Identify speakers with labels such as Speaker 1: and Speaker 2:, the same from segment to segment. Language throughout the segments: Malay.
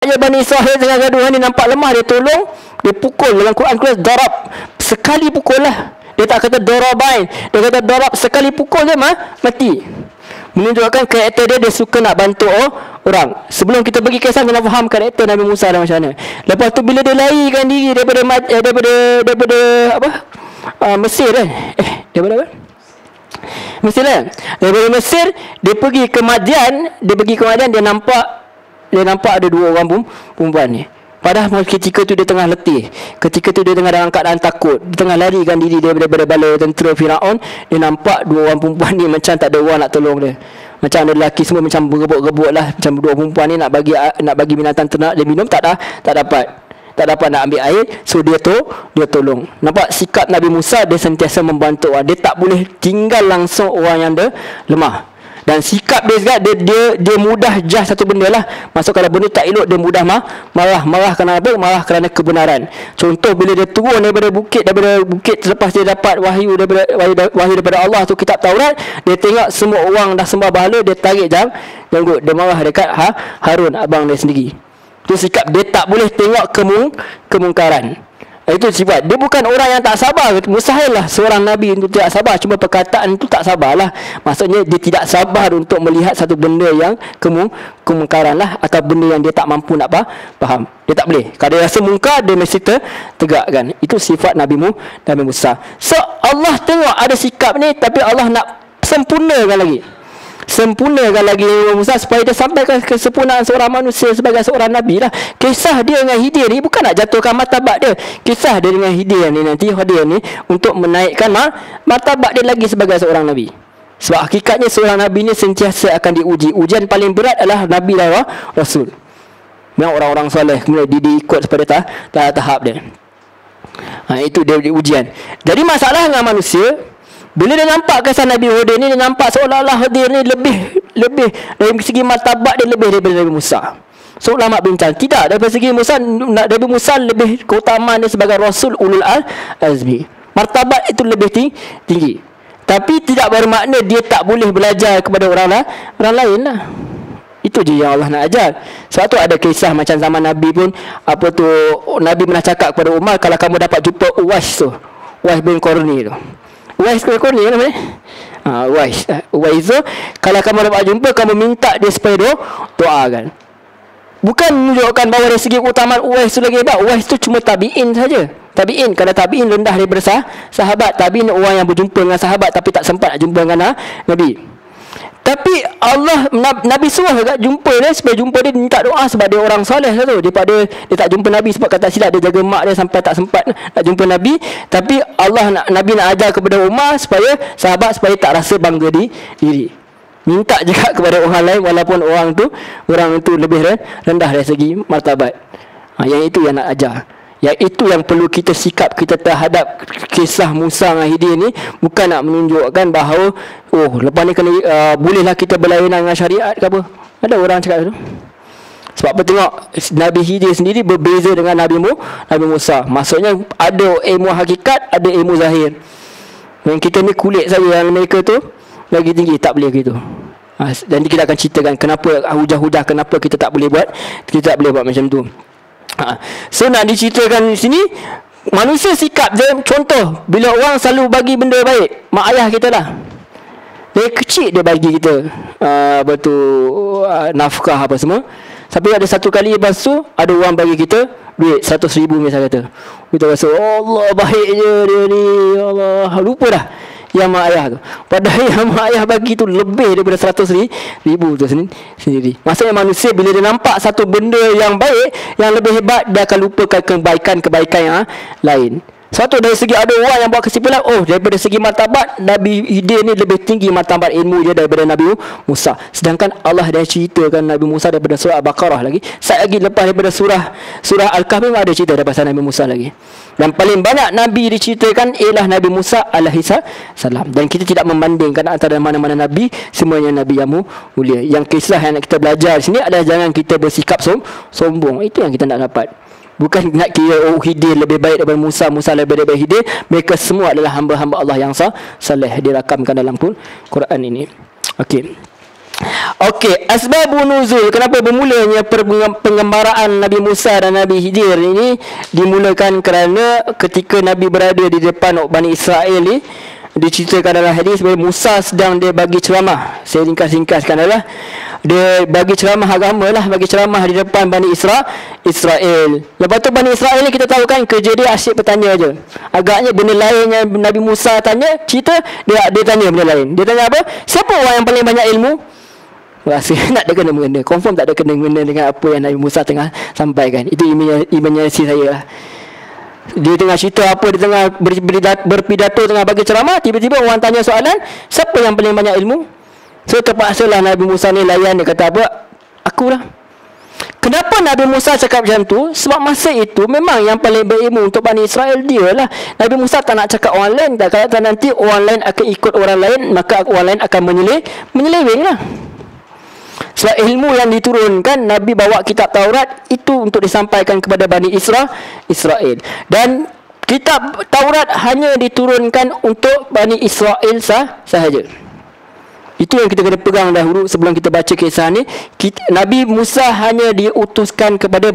Speaker 1: je Bani Israel tengah gaduhan, dia nampak lemah, dia tolong, dia pukul. Dalam Quran darab, sekali pukul lah. Dia tak kata darabain, dia kata darab, sekali pukul dia mati. Menunjukkan karakter dia suka nak bantu orang. Sebelum kita pergi kisah, kena faham karakter Nabi Musa dah macam mana. Lepas tu bila dia larikan diri daripada Mesir kan? Daripada apa? Mesir kan? Daripada Mesir dia pergi ke Madian. Dia nampak ada dua orang perempuan ni. Padahal ketika tu dia tengah letih, ketika tu dia tengah dalam keadaan takut, dia tengah larikan diri daripada bala tentera Firaun. Dia nampak dua orang perempuan ni macam tak ada orang nak tolong dia. Macam ada lelaki semua macam berebut-rebut lah. Macam dua perempuan ni nak bagi binatang ternak dia minum, tak dapat nak ambil air. So dia tolong. Nampak sikap Nabi Musa, dia sentiasa membantu orang. Dia tak boleh tinggal langsung orang yang dia lemah. Dan sikap dia juga, dia mudah jah satu benda lah. Maksud kalau benda tak elok, dia mudah marah kerana apa? Marah kerana kebenaran. Contoh bila dia turun daripada bukit selepas dia dapat wahyu daripada Allah tu, kitab Taurat, dia tengok semua orang dah sembah berhala, dia tarik janggut, dia marah dekat Harun, abang dia sendiri. Tu sikap dia, tak boleh tengok kemungkaran. Itu sifat dia. Bukan orang yang tak sabar. Mustahil lah seorang Nabi untuk tidak sabar. Cuma perkataan itu tak sabarlah. Maksudnya dia tidak sabar untuk melihat satu benda yang kemungkaran lah, atau benda yang dia tak mampu nak faham. Dia tak boleh. Kalau dia rasa mungkar, dia mesti tegakkan. Itu sifat Nabi Musa. So Allah tengok ada sikap ni, tapi Allah nak sempurnakan lagi Nabi Musa supaya dia sampaikan kesempurnaan seorang manusia sebagai seorang Nabi lah. Kisah dia dengan Khidir ni bukan nak jatuhkan martabat dia. Kisah dia dengan Khidir ni nanti, Khidir ni untuk menaikkan martabat dia lagi sebagai seorang Nabi. Sebab hakikatnya seorang Nabi ni sentiasa akan diuji. Ujian paling berat adalah Nabi dan Rasul. Memang orang-orang soleh kemudian diikut kepada tahap dia. Itu dia ujian. Jadi masalah dengan manusia, bila dia nampak kesan Nabi Khidir ni, dia nampak seolah-olah Khidir ni lebih dari segi martabat dia lebih daripada Nabi Musa. So ulama bincang, tidak, daripada segi Nabi Musa lebih keutamaan dia sebagai Rasul Ulul Azmi. Martabat itu lebih tinggi. Tapi tidak bermakna dia tak boleh belajar kepada orang lain lah. Itu je yang Allah nak ajar. Sebab tu ada kisah macam zaman Nabi pun, Nabi pernah cakap kepada Umar, kalau kamu dapat jumpa Uwais bin Qarni tu. Uwais bin Qarni namanya. Uwais tu, kalau kamu dapat jumpa, kamu minta dia supaya doakan. Bukan menunjukkan bahawa dari segi keutamaan Uwais tu lagi hebat. Uwais tu cuma tabi'in saja. Kalau tabi'in rendah daripada sahabat. Tabi'in orang yang berjumpa dengan sahabat tapi tak sempat nak jumpa dengan Nabi. Tapi Allah, Nabi suruh juga jumpa dia, supaya jumpa dia minta doa sebab dia orang soleh tu. Daripada dia tak jumpa Nabi sebab kata silap dia jaga mak dia sampai tak sempat nak jumpa Nabi. Tapi Nabi nak ajar kepada Umar supaya sahabat supaya tak rasa bangga diri. Minta juga kepada orang lain walaupun orang itu lebih rendah dari segi martabat. Yang itu yang nak ajar. Yang itu yang perlu kita sikap kita terhadap kisah Musa dengan Khidir ni. Bukan nak menunjukkan bahawa lepas ni kena bolehlah kita berlainan dengan syariat ke apa. Ada orang cakap tu. Sebab apa, tengok Nabi Khidir sendiri berbeza dengan Nabi Musa. Maksudnya ada ilmu hakikat, ada ilmu zahir. Yang kita ni kulit saja, yang mereka tu lagi tinggi, tak boleh gitu. Dan kita akan ceritakan kenapa hujah-hujah kenapa kita tak boleh buat macam tu. So nak diceritakan di sini, manusia sikap je. Contoh, bila orang selalu bagi benda baik, mak ayah kita lah, dari kecil dia bagi kita nafkah apa semua. Tapi ada satu kali lepas tu, ada orang bagi kita duit 100,000 misal kata. Kita rasa Allah baik je dia ni, Allah, lupa dah yang mak ayah tu. Padahal yang mak ayah bagi tu lebih daripada 100,000 tu sendiri. Maksudnya manusia bila dia nampak satu benda yang baik, yang lebih hebat, dia akan lupakan kebaikan yang lain. Satu dari segi ada orang yang buat kesimpulan, daripada segi martabat Nabi Khidir ni lebih tinggi martabat ilmu dia daripada Nabi Musa. Sedangkan Allah dah ceritakan Nabi Musa daripada surah Al-Baqarah lagi. Lagi lepas daripada surah Al-Kahfi ada cerita daripada Nabi Musa lagi. Dan paling banyak Nabi diceritakan ialah Nabi Musa alaihi salam. Dan kita tidak membandingkan antara mana-mana Nabi, semuanya Nabi yang mulia. Yang kisah yang kita belajar di sini adalah jangan kita bersikap sombong. Itu yang kita nak dapat. Bukan nak kira Khidir lebih baik daripada Musa lebih daripada Khidir. Mereka semua adalah hamba-hamba Allah yang saleh, dirakamkan dalam Quran ini. Okey. Okey, asbabun nuzul, kenapa bermulanya penggembaraan Nabi Musa dan Nabi Khidir ini dimulakan kerana ketika Nabi berada di depan Bani Israel ni, diceritakan dalam hadis bahawa Musa sedang dia bagi ceramah. Saya ringkas-ringkaskan adalah dia bagi ceramah agama lah, bagi ceramah di depan Bani Israel. Lepas tu Bani Israel ni kita tahu kan kerja dia asyik bertanya je. Agaknya benda lain yang Nabi Musa tanya, cerita dia tanya benda lain. Dia tanya apa? Siapa orang yang paling banyak ilmu? Rasa nak ada kena-mengena, confirm tak ada kena-mengena dengan apa yang Nabi Musa tengah sampaikan. Itu imaginasi saya lah. Dia tengah cerita apa, dia tengah berpidato, tengah bagi ceramah, tiba-tiba orang tanya soalan, siapa yang paling banyak ilmu? So terpaksalah Nabi Musa ni layan, dia kata apa? Akulah. Kenapa Nabi Musa cakap macam tu? Sebab masa itu memang yang paling berilmu untuk Bani Israel dia lah. Nabi Musa tak nak cakap orang lain. Kalau nanti orang lain akan ikut orang lain, maka orang lain akan menyeleweng lah. Sebab ilmu yang diturunkan, Nabi bawa kitab Taurat itu untuk disampaikan kepada Bani Israel. Dan kitab Taurat hanya diturunkan untuk Bani Israel sahaja. Itu yang kita kena pegang dahulu sebelum kita baca kisah ni. Nabi Musa hanya diutuskan kepada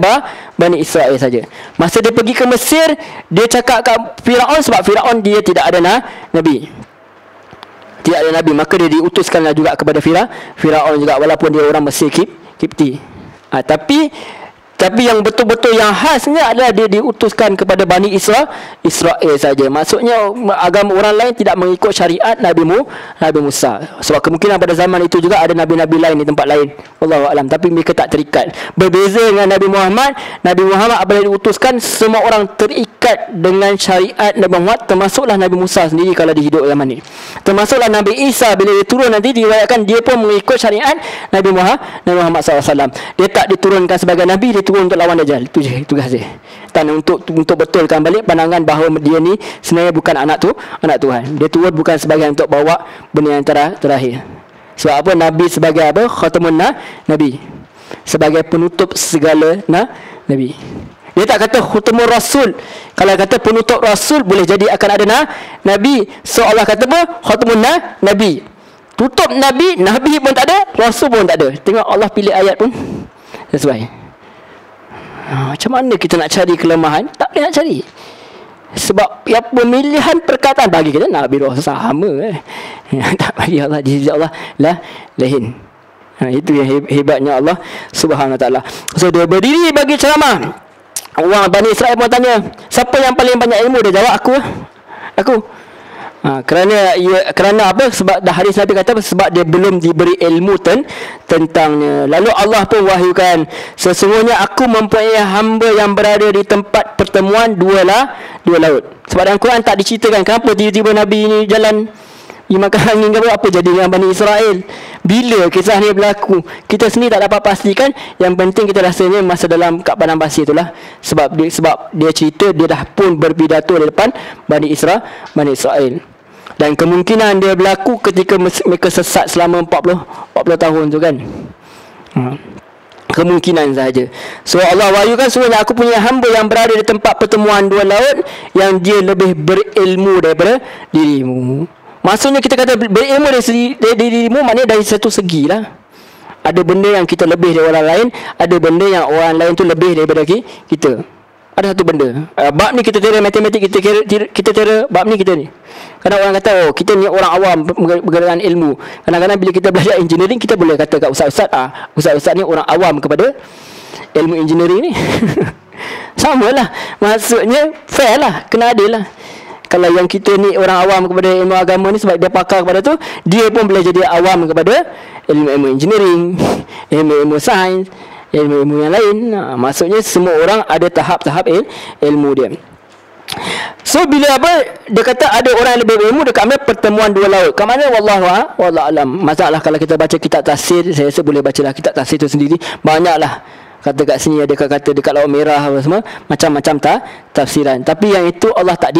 Speaker 1: Bani Israel saja. Masa dia pergi ke Mesir, dia cakap kat Firaun, sebab Firaun dia tidak ada Nabi. Tidak ada Nabi, maka dia diutuskanlah juga kepada Firaun juga, walaupun dia orang Mesir Kipti. Tapi yang betul-betul yang khasnya adalah dia diutuskan kepada Bani Israel saja. Maksudnya agama orang lain tidak mengikut syariat Nabi Musa. Sebab kemungkinan pada zaman itu juga ada nabi-nabi lain di tempat lain, wallahu alam, tapi mereka tak terikat. Berbeza dengan Nabi Muhammad. Nabi Muhammad apabila diutuskan, semua orang terikat dengan syariat Nabi Muhammad, termasuklah Nabi Musa sendiri kalau dia hidup zaman ni. Termasuklah Nabi Isa, bila dia turun nanti diriwayatkan dia pun mengikut syariat Nabi Muhammad SAW. Dia tak diturunkan sebagai Nabi, dia turun untuk lawan Dajjal. Itu je tugas dia. Dan untuk betulkan balik pandangan bahawa dia ni sebenarnya bukan anak Tuhan. Dia turun bukan sebagai untuk bawa benda yang terakhir. Sebab apa? Nabi sebagai apa? Khatamun Nabi. Sebagai penutup segala Nabi. Dia tak kata khutamur rasul. Kalau kata penutup rasul, boleh jadi akan ada Nabi. So Allah kata apa? Khatamun Nabi. Tutup Nabi pun tak ada, rasul pun tak ada. Tengok Allah pilih ayat pun sesuai. Macam mana kita nak cari kelemahan? Tak boleh nak cari. Sebab ya, pemilihan perkataan bagi kita Nabi Rasul sama tak bagi Allah, di Allah lain. Itu yang hebatnya Allah Subhanahu Wa Taala. So dia berdiri bagi ceramah. Orang Bani Israel pun tanya, siapa yang paling banyak ilmu? Dia jawab, aku. Kerana apa? Sebab dah hadis Nabi kata, sebab dia belum diberi ilmu tentangnya. Lalu Allah pun wahyukan, sesungguhnya aku mempunyai hamba yang berada di tempat pertemuan dua laut. Sebab dalam Quran tak diceritakan kenapa tiba-tiba Nabi ini jalan makan angin ke apa jadi dengan Bani Israel. Bila kisah ni berlaku, kita sendiri tak dapat pastikan. Yang penting kita rasanya masa dalam kat padang pasir itulah. Sebab dia cerita dia dah pun berpidato di depan Bani Israel. Dan kemungkinan dia berlaku ketika mereka sesat selama 40 tahun tu kan. Kemungkinan sahaja. So Allah wahyukan, sesungguhnya aku punya hamba yang berada di tempat pertemuan dua laut, yang dia lebih berilmu daripada dirimu. Maksudnya kita kata berilmu dari dirimu, maknanya dari satu segi lah. Ada benda yang kita lebih dari orang lain, ada benda yang orang lain tu lebih daripada kita. Ada satu benda. Bab ni kita kira matematik, kita kira bab ni kita ni. Kadang orang kata, kita ni orang awam bergerak ilmu. Kadang-kadang bila kita belajar engineering, kita boleh kata kat ustaz-ustaz ni orang awam kepada ilmu engineering ni. Samalah. Maksudnya fair lah, kena adil lah. Kalau yang kita ni orang awam kepada ilmu agama ni, sebab dia pakar kepada tu, dia pun boleh jadi awam kepada ilmu engineering, ilmu sains, ilmu yang lain. Maksudnya semua orang ada tahap-tahap ilmu dia. So bila dia kata ada orang yang lebih berilmu, dia ambil pertemuan dua laut. Kat mana? Wallahu alam. Masalah kalau kita baca kitab tafsir, saya rasa boleh bacalah kitab tafsir tu sendiri. Banyaklah kata kat sini, ada kata dekat Laut Merah apa semua, macam-macam tafsiran. Tapi yang itu Allah tak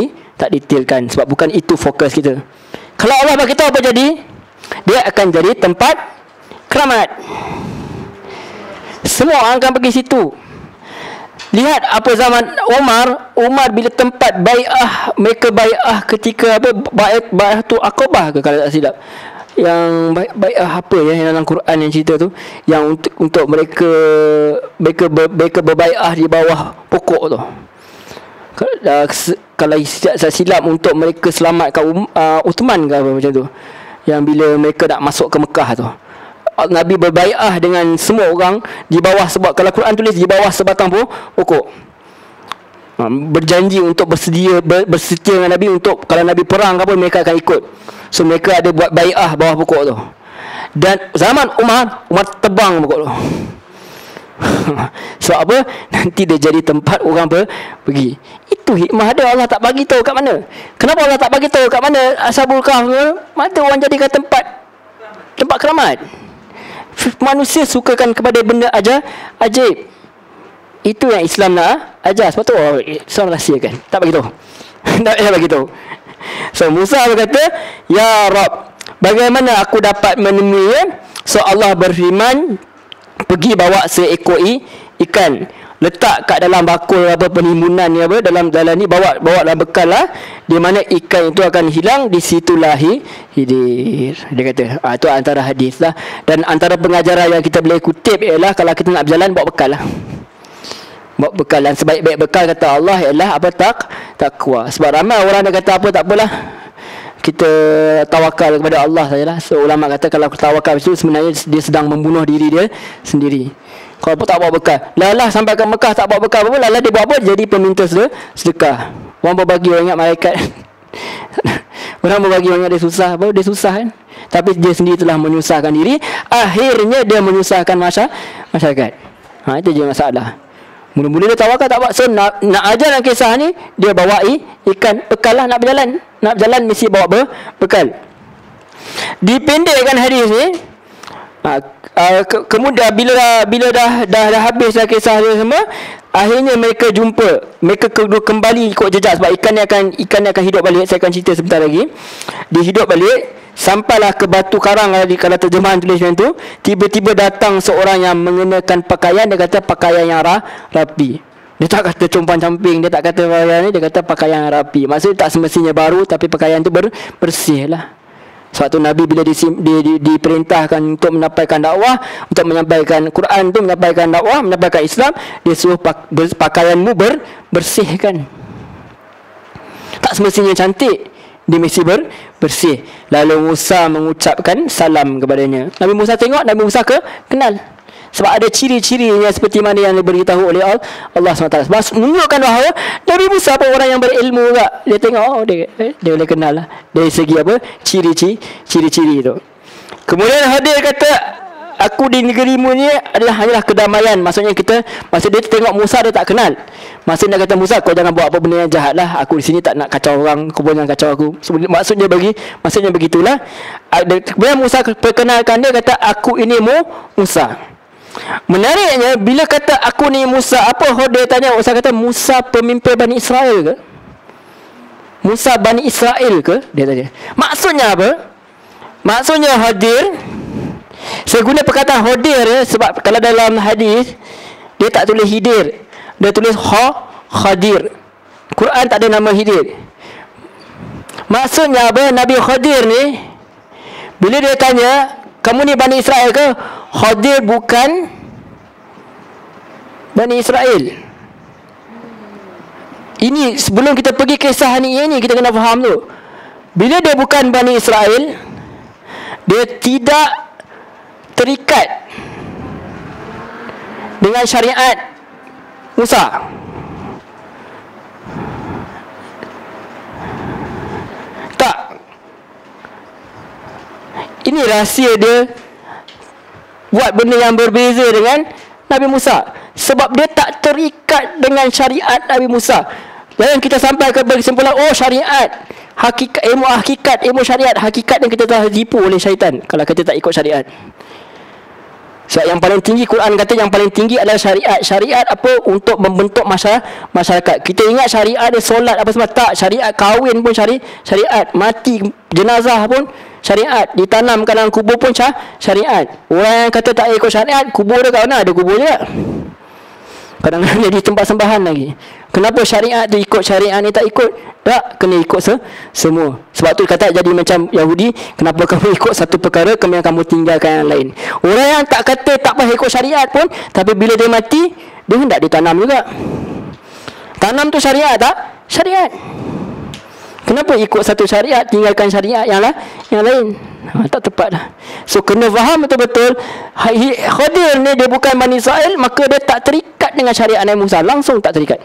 Speaker 1: detailkan, sebab bukan itu fokus kita. Kalau Allah bagi tahu apa jadi, dia akan jadi tempat keramat. Semua orang akan pergi situ. Lihat apa zaman Umar bila tempat bai'ah, mereka bai'ah ketika bai'ah tu Aqabah ke kalau tak silap. yang baik apa ya yang dalam Quran yang cerita tu, yang untuk mereka berbaiah di bawah pokok tu. Kalau saya silap, untuk mereka selamatkan Uthman ke apa macam tu, yang bila mereka nak masuk ke Mekah tu, Nabi berbaiah dengan semua orang di bawah, sebab kalau Quran tulis di bawah sebatang pokok. Berjanji untuk bersedia dengan Nabi, untuk kalau Nabi perang ke apa mereka akan ikut. So mereka ada buat baiah bawah pokok tu. Dan zaman Umar tebang pokok tu. Sebab apa? Nanti dia jadi tempat orang pergi. Itu hikmah dia, Allah tak bagi tahu kat mana. Kenapa Allah tak bagi tahu kat mana Ashabul Kahf? Mana orang jadikan tempat keramat. Manusia sukakan kepada benda ajaib. Itu yang Islam nak ajar. Sebab tu Islam rahsiakan, tak bagi tahu. Tak bagi tahu. So Musa berkata, ya Rabb, bagaimana aku dapat menemuinya? So Allah berfirman, pergi bawa seekor ikan, letak kat dalam bakul apa penimbunan ni apa, dalam ni bawa dalam bekal lah, di mana ikan itu akan hilang, di situlah hidir. Dia kata itu antara hadis lah. Dan antara pengajaran yang kita boleh kutip ialah, kalau kita nak berjalan, bawa bekal lah. Bawa bekal, dan sebaik-baik bekal kata Allah ialah apa? Takwa. Sebab ramai orang dia kata apa, tak apalah, kita tawakal kepada Allah sajalah. So ulama kata kalau tawakal itu sebenarnya dia sedang membunuh diri dia sendiri. Kalau tak bawa bekal, lalah sampai ke Mekah tak bawa bekal apa, lalah dia buat apa? Jadi peminta sedekah. Orang berbagi, orang ingat malaikat. Orang berbagi, orang ingat dia susah apa? Dia susah kan? Tapi dia sendiri telah menyusahkan diri, akhirnya dia menyusahkan masyarakat. Itu je masalah. Mula-mula dia tawakal tak buat. So nak ajar dalam kisah ni, dia bawa ikan bekal lah, nak berjalan mesti bawa bekal. Dipendekkan hadis ni, kemudian bila dah habis dah kisah dia semua, akhirnya mereka jumpa, mereka kembali ikut jejak, sebab ikan ni akan hidup balik. Saya akan cerita sebentar lagi. Dia hidup balik, sampailah ke batu karang. Kalau terjemahan tulis macam tu, tiba-tiba datang seorang yang mengenakan pakaian, dia kata pakaian yang rapi. Dia tak kata compan-camping, dia tak kata pakaian ni, dia kata pakaian yang rapi. Maksudnya tak semestinya baru, tapi pakaian tu bersih lah. Sebab tu Nabi bila diperintahkan untuk menyampaikan dakwah, untuk menyampaikan Quran tu, menyampaikan dakwah, menyampaikan Islam, dia suruh pakaianmu bersihkan. Tak semestinya cantik, dia mesti bersih. Lalu Musa mengucapkan salam kepadanya. Nabi Musa tengok, Nabi Musa kenal. Sebab ada ciri-cirinya seperti mana yang diberitahu oleh Allah SWT. Sebab menunjukkan bahawa Nabi Musa pun orang yang berilmu juga. Dia tengok, dia boleh kenal lah dari segi apa, ciri-ciri tu. Kemudian hadir kata, aku di negerimu ni hanyalah kedamaian. Maksudnya dia tengok Musa, dia tak kenal. Maksudnya dia kata, Musa, kau jangan buat apa benda yang jahat lah. Aku di sini tak nak kacau orang, kau pun jangan kacau aku. Maksudnya begitulah. Kemudian Musa perkenalkan dia, kata, aku ini Musa. Menariknya, bila kata aku ni Musa, apa dia tanya? Musa kata, Musa pemimpin Bani Israel ke? Musa Bani Israel ke? Dia tanya. Maksudnya apa? Maksudnya hadir. Saya guna perkataan hadir ya, sebab kalau dalam hadis dia tak tulis hidir, dia tulis khadir. Quran tak ada nama hidir. Maksudnya apa? Nabi Khadir ni, bila dia tanya, kamu ni Bani Israel ke? Khadir bukan Bani Israel. Ini sebelum kita pergi kisah ni, kita kena faham tu. Bila dia bukan Bani Israel, dia tidak terikat dengan syariat Musa. Tak. Ini rahsia dia buat benda yang berbeza dengan Nabi Musa, sebab dia tak terikat dengan syariat Nabi Musa. Dan kita sampai ke kesimpulan, syariat, ilmu syariat, hakikat yang kita telah ditipu oleh syaitan kalau kita tak ikut syariat. Sebab yang paling tinggi, Quran kata yang paling tinggi adalah syariat. Syariat apa? Untuk membentuk masyarakat. Kita ingat syariat dia solat apa semua. Tak. Syariat kahwin pun syariat. Mati jenazah pun syariat. Ditanamkan dalam kubur pun syariat. Orang yang kata tak ikut syariat, kubur dia kat mana? Ada kubur juga. Kadang-kadang jadi tempat sembahan lagi. Kenapa syariat tu ikut, syariat ni tak ikut? Tak, kena ikut semua. Sebab tu kata jadi macam Yahudi, kenapa kamu ikut satu perkara, kemudian kamu tinggalkan yang lain. Orang yang tak kata tak payah ikut syariat pun, tapi bila dia mati, dia hendak ditanam juga. Tanam tu syariat tak? Syariat. Kenapa ikut satu syariat, tinggalkan syariat yang lain? Tak tepat dah. So kena faham betul-betul Khadir ni dia bukan Bani Israel, maka dia tak terikat dengan syariat Nabi Musa. Langsung tak terikat.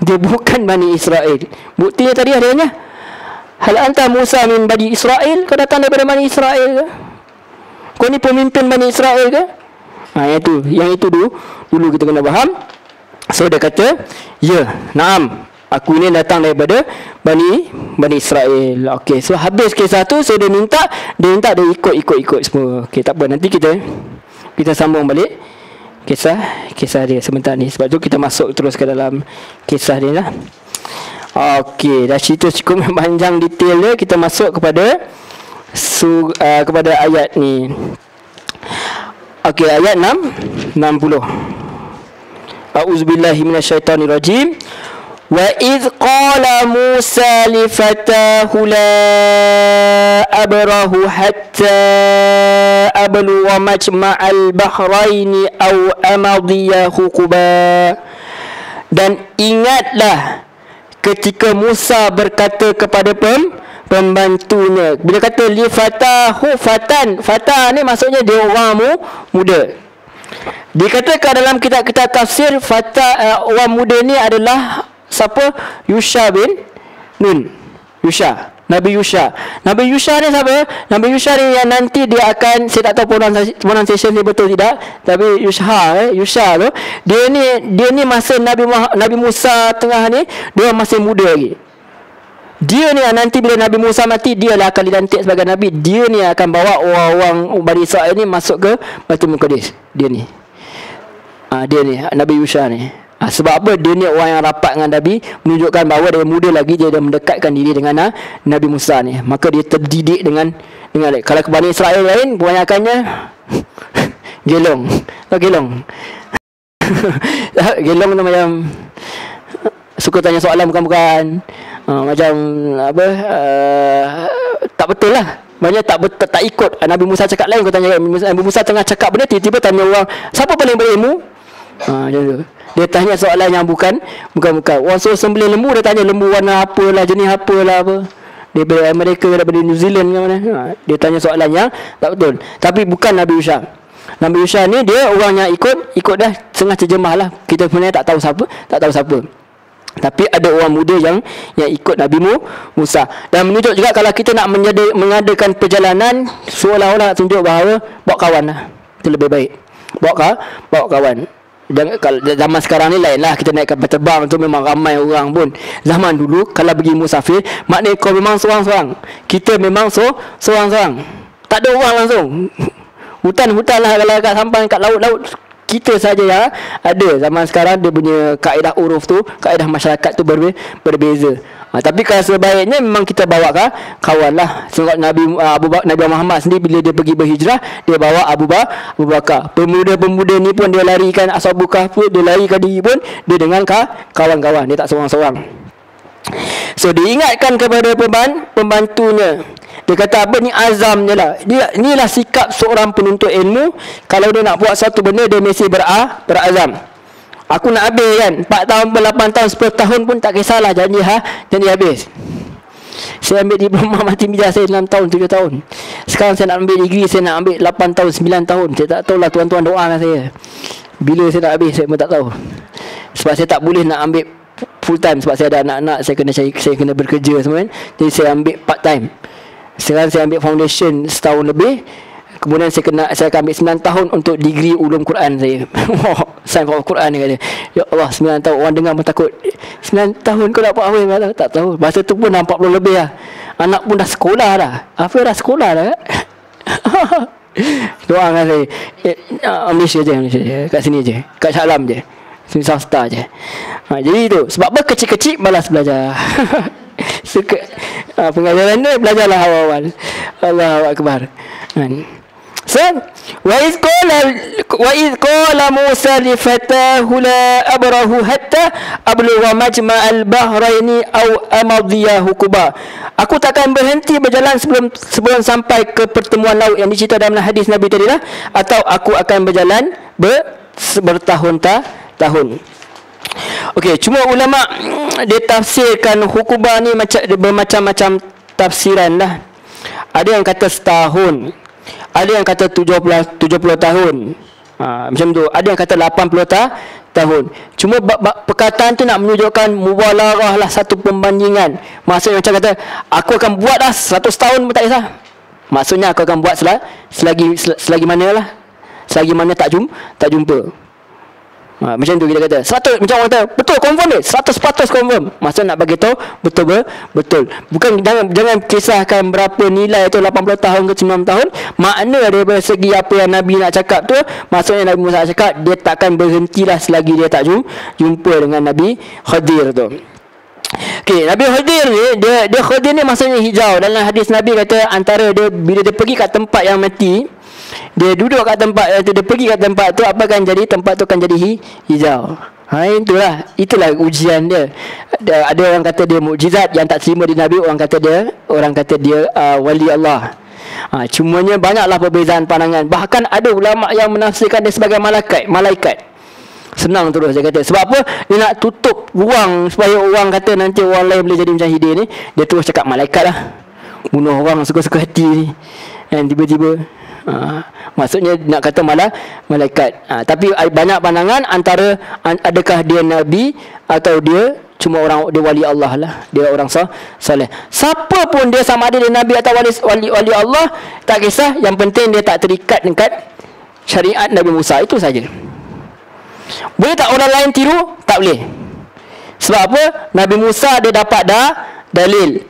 Speaker 1: Dia bukan Bani Israel. Buktinya tadi adanya, hal anta Musa min Bani Israel? Kau datang daripada Bani Israel ke? Kau ni pemimpin Bani Israel ke? Yang itu dulu kita kena faham. So dia kata, ya, naam, aku ni datang daripada Bani Israel. Okey, so habis kisah tu. So dia minta dia ikut semua. Okey, tak apa, nanti kita sambung balik kisah dia sebentar ni. Sebab tu kita masuk terus ke dalam kisah dia lah. Okey, dah cerita cukup panjang detail dia. Kita masuk kepada kepada ayat ni. Okey, ayat 60. A'udzubillahi minasyaitonirrajim. Wa idh qala Musa li fatahu la abrahu hatta ablugha majma'al bahraini aw amadiya huquba. Dan ingatlah ketika Musa berkata kepada pembantunya. Bila kata li fatahu, fata ni maksudnya dia orang muda. Dikatakan dalam kitab-kitab tafsir, orang muda ni adalah siapa? Yusha bin Nun. Nabi Yusha ni siapa? Nabi Yusha ni yang nanti dia akan, saya tak tahu pronunciation ni betul tidak, tapi Yusha tu dia ni masa Nabi Musa tengah ni, dia masih muda lagi. Dia ni nanti bila Nabi Musa mati, dia lah akan dilantik sebagai Nabi. Dia ni akan bawa orang Bani Israel ni masuk ke Baitul Maqdis. Dia ni Nabi Yusha ni. Sebab apa? Dia ni orang yang rapat dengan Nabi, menunjukkan bahawa dia muda lagi, dia dah mendekatkan diri dengan Nabi Musa ni. Maka dia terdidik dengan kalau ke Bani Israel lain, kebanyakannya gelong. Tahu gelong? Gelong tu macam suka tanya soalan bukan-bukan. Macam apa, tak betul lah. Banyak tak ikut. Nabi Musa cakap lain, kau tanya Nabi Musa tengah cakap benda, tiba-tiba tanya orang, siapa paling berilmu? Dia tanya soalan yang bukan. Orang suruh sembelih lembu, dia tanya lembu warna apalah, jenis apalah apa. Daripada Amerika, daripada New Zealand ke mana. Dia tanya soalan yang tak betul. Tapi bukan Nabi Yusha. Nabi Yusha ni dia orang yang ikut dah setengah terjemah lah. Kita sebenarnya tak tahu siapa. Tapi ada orang muda yang ikut Nabi Musa. Dan menunjuk juga kalau kita nak mengadakan perjalanan, seolah-olah nak tunjuk bahawa bawa kawan lah. Itu lebih baik. Bawa kawan. Dan kalau zaman sekarang ni lain lah, kita naik kapal terbang tu memang ramai orang pun. Zaman dulu kalau pergi musafir, maknanya kau memang seorang-seorang. Kita memang seorang-seorang. Tak ada orang langsung. Hutan-hutan lah, kalau kat sampan kat laut-laut, kita saja yang ada. Zaman sekarang dia punya kaedah uruf tu, kaedah masyarakat tu berbeza. Tapi kalau sebaiknya memang kita bawa kawan lah. Sebab Nabi Muhammad sendiri bila dia pergi berhijrah, dia bawa Abu Bakar. Pemuda-pemuda ni pun dia larikan Ashabul Kahf pun, dia larikan diri pun, dia dengan kawan-kawan, dia tak seorang-seorang. So diingatkan kepada pembantunya. Dia kata apa ni, azam je lah. Inilah sikap seorang penuntut ilmu. Kalau dia nak buat satu benda, dia mesti berazam. Aku nak habis kan, 4 tahun, 8 tahun, 10 tahun pun tak kisahlah, janji habis. Saya ambil diploma multimedia saya 6 tahun, 7 tahun. Sekarang saya nak ambil degree, saya nak ambil 8 tahun, 9 tahun. Saya tak tahulah, tuan-tuan doakan saya. Bila saya nak habis, saya pun tak tahu. Sebab saya tak boleh nak ambil full time, sebab saya ada anak-anak, saya kena bekerja semua kan. Jadi saya ambil part time. Sekarang saya ambil foundation setahun lebih. Kemudian saya akan ambil 9 tahun untuk degree ulum Quran saya. Sains Quran ni kata. Ya Allah, 9 tahun. Orang dengar pun takut. 9 tahun kau nak buat apa? Tak tahu. Masa tu pun dah 40 lebih lah. Anak pun dah sekolah dah. Apa dah sekolah dah? Doakan saya. Malaysia je. Kat sini je. Kat Syalam je. Sini Sasta je. Jadi tu. Sebab apa kecil-kecil malas belajar. Suka pengajaran ni belajarlah awal-awal. Allahu Akbar. So, wa iz qala Musa li fatahu la abrahu hatta ablugha majma'al bahraini aw amadhiya hukuba. Aku takkan berhenti berjalan sebelum sampai ke pertemuan laut yang dicerita dalam hadis Nabi tadi lah, atau aku akan berjalan bertahun-tahun. Okey, cuma ulama dia tafsirkan hukuba ni bermacam-macam tafsiran lah. Ada yang kata setahun, ada yang kata 70 tahun, macam tu. Ada yang kata 80 tahun. Cuma perkataan tu nak menunjukkan mubalarah lah, satu pembandingan. Maksudnya macam kata, aku akan buat dah 100 tahun pun tak kisah. Maksudnya aku akan buat selagi mana lah, selagi mana tak jumpa. Macam tu kita kata 100, macam orang kata betul confirm ni 100% confirm. Maksudnya nak bagi tahu betul. Bukan jangan kisahkan berapa nilai tu 80 tahun ke 90 tahun. Makna daripada segi apa yang Nabi nak cakap tu, maksudnya Nabi Musa nak cakap dia takkan berhentilah selagi dia tak jumpa dengan Nabi Khadir tu. Okey, Nabi Khadir ni dia Khadir ni maksudnya hijau. Dalam hadis Nabi kata antara dia bila dia pergi kat tempat yang mati, dia duduk kat tempat tu, dia pergi kat tempat tu, apa akan jadi? Tempat tu akan jadi hijau. Itulah ujian dia. Ada orang kata dia mukjizat yang tak terima di Nabi, orang kata dia wali Allah. Cumanya banyaklah perbezaan pandangan. Bahkan ada ulama yang menafsirkan dia sebagai malaikat. Senang terus dia kata. Sebab apa? Dia nak tutup ruang supaya orang kata nanti orang lain boleh jadi macam Hidir ni. Dia terus cakap malaikat lah. Bunuh orang suka-suka hati ni. Dan tiba-tiba maksudnya nak kata malaikat. Tapi banyak pandangan antara adakah dia Nabi atau dia cuma dia wali Allah lah. Dia orang saleh. Siapa pun dia, sama ada dia Nabi atau wali Allah, tak kisah. Yang penting dia tak terikat dekat syariat Nabi Musa. Itu saja. Boleh tak orang lain tiru? Tak boleh. Sebab apa? Nabi Musa dia dapat dalil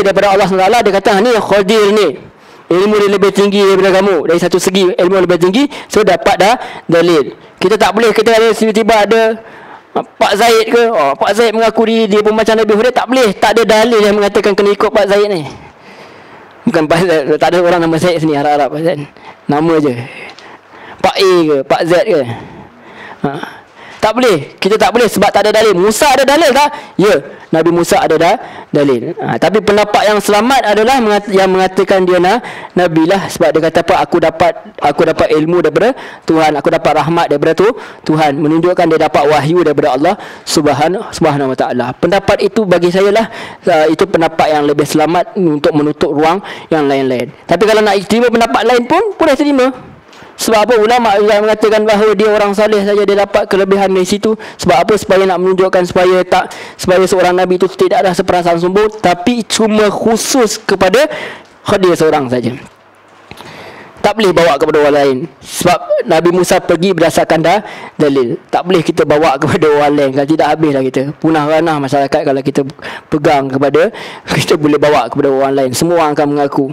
Speaker 1: daripada Allah SWT. Dia kata ni Khadir ni ilmu dia lebih tinggi daripada kamu. Dari satu segi ilmu lebih tinggi, so dapat dalil. Kita tak boleh, kita ada tiba-tiba ada Pak Zaid ke, Pak Zaid mengaku dia pun macam Nabi Khadir. Tak boleh, tak ada dalil yang mengatakan kena ikut Pak Zaid ni. Bukan Pak Zaid, tak ada orang nama Zaid sini, Arab kan. Nama je Pak A ke Pak Z ke. Tak boleh. Kita tak boleh sebab tak ada dalil. Musa ada dalil tak? Ya, Nabi Musa ada dalil. Tapi pendapat yang selamat adalah yang mengatakan dia Nabi lah. Sebab dia kata apa? Aku dapat ilmu daripada Tuhan. Aku dapat rahmat daripada Tuhan. Menunjukkan dia dapat wahyu daripada Allah Subhanahu Wa Taala. Pendapat itu bagi saya lah, itu pendapat yang lebih selamat untuk menutup ruang yang lain-lain. Tapi kalau nak terima pendapat lain pun boleh terima. Sebab apa? Ulama yang mengatakan bahawa dia orang saleh saja dia dapat kelebihan dari situ. Sebab apa? Supaya nak menunjukkan supaya seorang Nabi itu tidak ada seperasaan sombong, tapi cuma khusus kepada Khadir seorang saja. Tak boleh bawa kepada orang lain. Sebab Nabi Musa pergi berdasarkan dalil. Tak boleh kita bawa kepada orang lain. Kalau tidak, habislah kita. Punah ranah masyarakat kalau kita pegang kepada, kita boleh bawa kepada orang lain. Semua orang akan mengaku.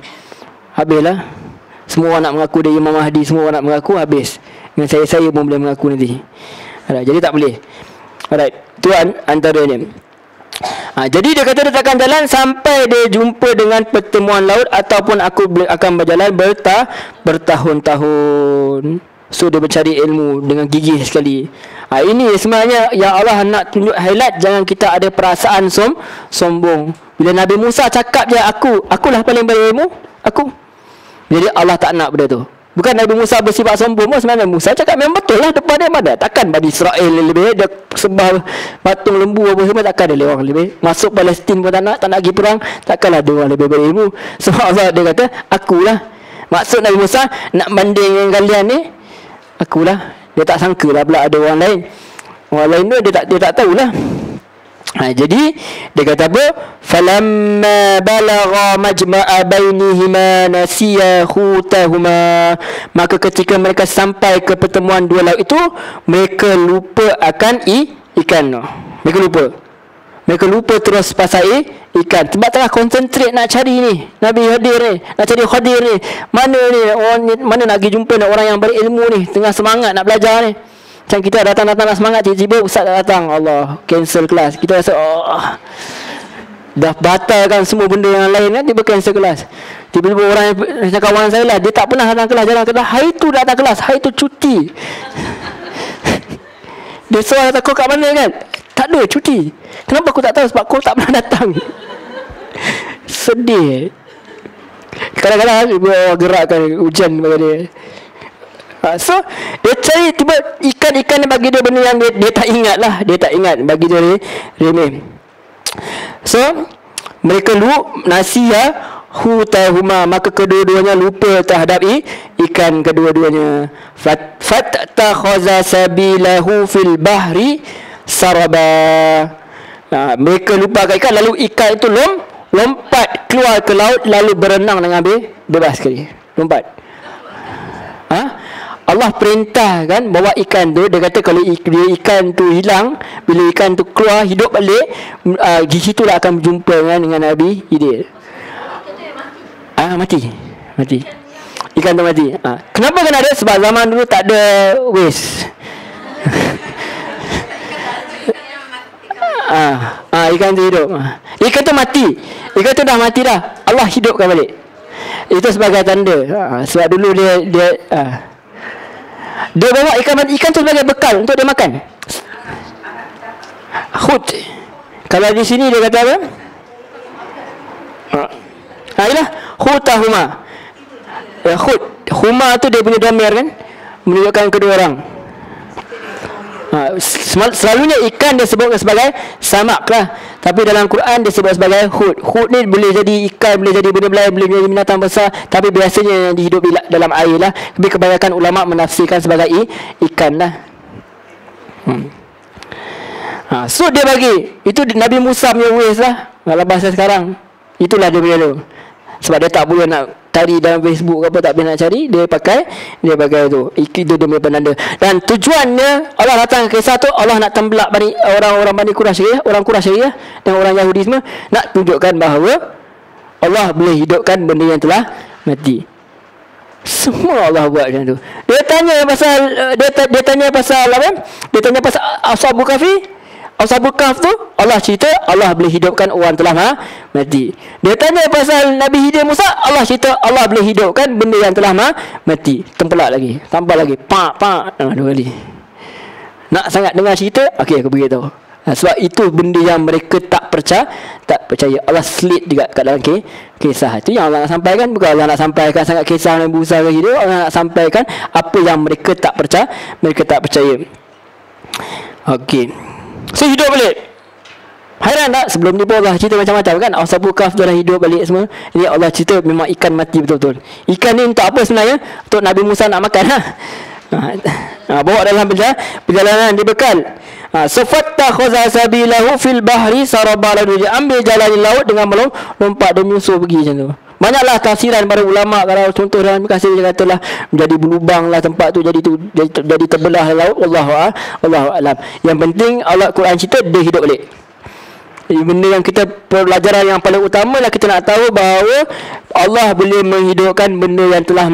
Speaker 1: Habislah. Semua orang nak mengaku dia Imam Mahdi, semua orang nak mengaku, habis. Dengan saya pun boleh mengaku nanti. Alright, jadi tak boleh. Alright, tuan antaranya. Jadi dia kata dia takkan jalan sampai dia jumpa dengan pertemuan laut, ataupun aku akan berjalan bertahun-tahun. So dia mencari ilmu dengan gigih sekali. Ini sebenarnya yang Allah nak tunjuk highlight, jangan kita ada perasaan sombong. Bila Nabi Musa cakap je akulah paling berilmu, aku. Jadi Allah tak nak benda tu. Bukan Nabi Musa bersifat sombong. Sebenarnya Musa cakap memang betul lah depan dia mana. Takkan Bani Israel lebih, dia sembah patung lembu apa semua, takkan ada orang lebih. Masuk Palestin pun tak nak pergi perang, takkanlah ada orang lebih berilmu. Sebab Allah dia kata akulah. Maksud Nabi Musa nak banding dengan kalian ni, akulah. Dia tak sangka lah pula ada orang lain. Orang lain tu dia tak tahulah. Jadi dia kata apa? Falamma balagha majma'a bainihima nasiya khutahuma. Maka ketika mereka sampai ke pertemuan dua laut itu, mereka lupa akan ikan. Mereka lupa terus pasal ikan. Sebab tengah konsentrate nak cari ni Nabi Khadir ni, nak cari Khadir ni. Mana nak pergi jumpa orang yang berilmu ni, tengah semangat nak belajar ni. Macam kita datang nak semangat, tiba-tiba ustaz tak datang, Allah cancel kelas. Kita rasa dah batalkan semua benda yang lain kan, tiba cancel kelas. Tiba-tiba orang yang kawan saya lah, dia tak pernah datang kelas, jalan kelas, hari tu datang kelas, hari tu cuti. Dia soal kata, kau kat mana kan? Tak ada, cuti. Kenapa aku tak tahu? Sebab kau tak pernah datang. Sedih. Kadang-kadang dia gerakkan hujan bagi dia. So dia cari, tiba ikan-ikan dia bagi dia benda yang dia tak ingat lah. Dia tak ingat, bagi dia remeh. So mereka nasiya hutahuma, maka kedua-duanya lupa terhadap ikan kedua-duanya. Fattakhadha sabilahu fil bahri saraba. Mereka lupa ikan, lalu ikan itu lompat keluar ke laut, lalu berenang dengan bebas sekali. Lompat. Allah perintahkan bawa ikan tu. Dia kata kalau ikan tu hilang, bila ikan tu keluar hidup balik, di situlah akan berjumpa dengan Nabi Hidir. Mati. Ikan tu mati. Kenapa kena ada? Sebab zaman dulu tak ada waste. Ikan tu hidup. Ikan tu mati. Ikan tu dah mati dah. Allah hidupkan balik. Itu sebagai tanda. Sebab dulu dia bawa ikan tu sebagai bekal untuk dia makan. Khut. Kalau di sini dia kata apa? Ialah khutahuma. Khut. Huma tu dia punya dhamir kan, menunjukkan kedua orang. Selalunya ikan dia sebut sebagai samak lah, tapi dalam Quran dia sebut sebagai hut. Hut ni boleh jadi ikan, boleh jadi benda lain, boleh jadi binatang besar, tapi biasanya yang hidup dalam air lah. Tapi kebanyakan ulama menafsirkan sebagai ikan lah. So dia bagi, itu Nabi Musa punya ways lah, dalam bahasa sekarang. Itulah dia punya tu. Sebab dia tak boleh nak cari dalam Facebook ke apa, tak boleh nak cari, dia pakai tu. Itu dia punya penanda. Dan tujuannya Allah datang kisah tu, Allah nak tembelak orang-orang Bani Quraisy, orang Quraisy dan orang Yahudi semua, nak tunjukkan bahawa Allah boleh hidupkan benda yang telah mati. Semua Allah buat macam tu. Dia tanya pasal apa? Dia tanya pasal Ashabul Kahfi. Ashabul Kahf tu Allah cerita Allah boleh hidupkan orang telah mati. Dia tanya pasal Nabi Hidir Musa, Allah cerita Allah boleh hidupkan benda yang telah mati. Tempelak lagi, tambah lagi, pak 2 kali. Nak sangat dengar cerita, okey aku beritahu. Sebab itu benda yang mereka tak percaya. Allah selit juga kat dalam kisah. Itu yang Allah nak sampaikan. Bukan Allah nak sampaikan sangat kisah Nabi Musa ke Hidir. Allah nak sampaikan apa yang mereka tak percaya. Okey. So hidup balik. Hairan tak? Sebelum ni pun Allah cerita macam-macam kan. Ashabul Kahf dah hidup balik semua. Ini Allah cerita memang ikan mati betul-betul. Ikan ni untuk apa sebenarnya? Untuk Nabi Musa nak makan. Bawa dalam perjalanan dia bekal. So fattakhadha sabilahu fil bahri saraba, lalu dia ambil jalan di laut dengan melompat dan menyusul pergi macam tu. Banyaklah tafsiran para ulama. Kalau contoh dalam kasih dia katalah menjadi berlubang lah tempat tu, jadi terbelah laut. Allahu a'lam. Yang penting Allah Quran cerita dia hidup balik. Benda yang kita, pelajaran yang paling utama lah, kita nak tahu bahawa Allah boleh menghidupkan benda yang telah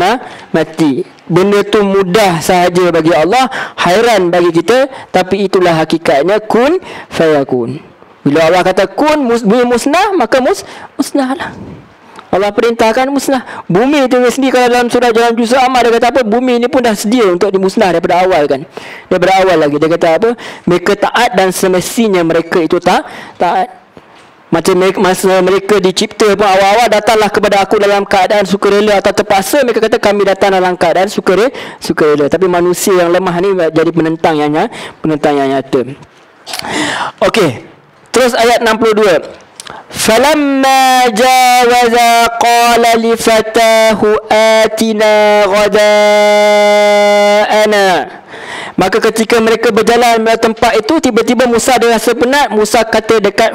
Speaker 1: mati. Benda tu mudah sahaja bagi Allah, hairan bagi kita, tapi itulah hakikatnya kun fayakun. Bila Allah kata kun musnah, maka musnah lah. Allah perintahkan musnah. Bumi tu sendiri, kalau dalam surah dalam juz Ammar dia kata apa? Bumi ni pun dah sedia untuk dimusnah daripada awal kan. Daripada awal lagi dia kata apa? Mereka taat dan semestinya mereka itu taat. Macam masa mereka dicipta pun awal-awal, datanglah kepada aku dalam keadaan sukarela atau terpaksa. Mereka kata kami datang dalam keadaan sukarela. Tapi manusia yang lemah ni jadi penentang yang nyata. Okey. Terus ayat 62. Falamma jawaza qala li fatahu atina ghadaana. Maka ketika mereka berjalan ke tempat itu, tiba-tiba Musa dia rasa penat. Musa kata dekat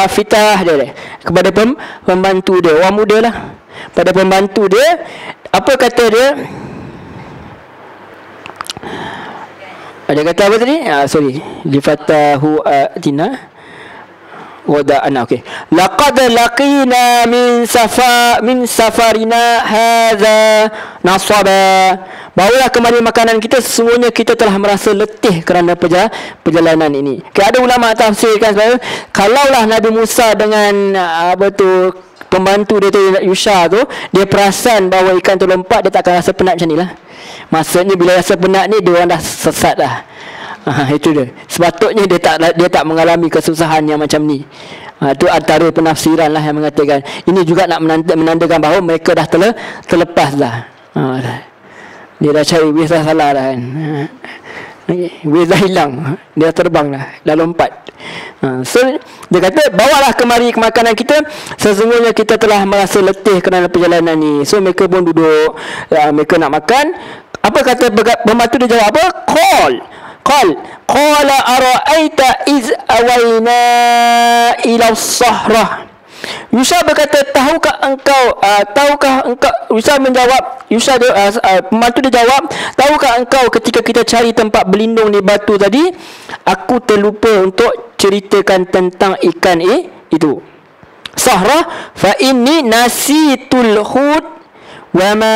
Speaker 1: fitah dia kepada pembantu dia, orang muda lah, pada pembantu dia, apa kata dia? Dia kata apa tadi? Sorry, li fatahu atina. wada'na. Okey. Laqad laqina min safarina hadza nasaba. Bawalah kembali makanan kita, sesungguhnya kita telah merasa letih kerana perjalanan ini. Okay, ada ulama tafsirkan sebab kalaulah Nabi Musa dengan pembantu dia tu Yusha tu, dia perasan bahawa ikan tu lompat, dia tak akan rasa penat macam ni lah. Maksudnya bila rasa penat ni, dia orang dah sesat dah. Itu dia. Sepatutnya dia tak mengalami kesusahan yang macam ni. Itu antara penafsiran lah yang mengatakan ini juga nak menandakan bahawa mereka dah terlepas dah. Dia dah cari waze dah salah dah kan. Waze dah hilang, dia terbang dah, dah lompat. So dia kata bawalah kemari makanan kita, sesungguhnya kita telah merasa letih kerana perjalanan ni. So mereka pun duduk, mereka nak makan. Apa kata pembantu dia jawab apa? Qala ara'aita iz awayna ila as-sahrah. Yusha berkata, tahukah engkau Yusha menjawab, pembantu dia jawab, tahukah engkau ketika kita cari tempat berlindung di batu tadi, aku terlupa untuk ceritakan tentang ikan itu. Sahrah fa inni nasitul hud wa ma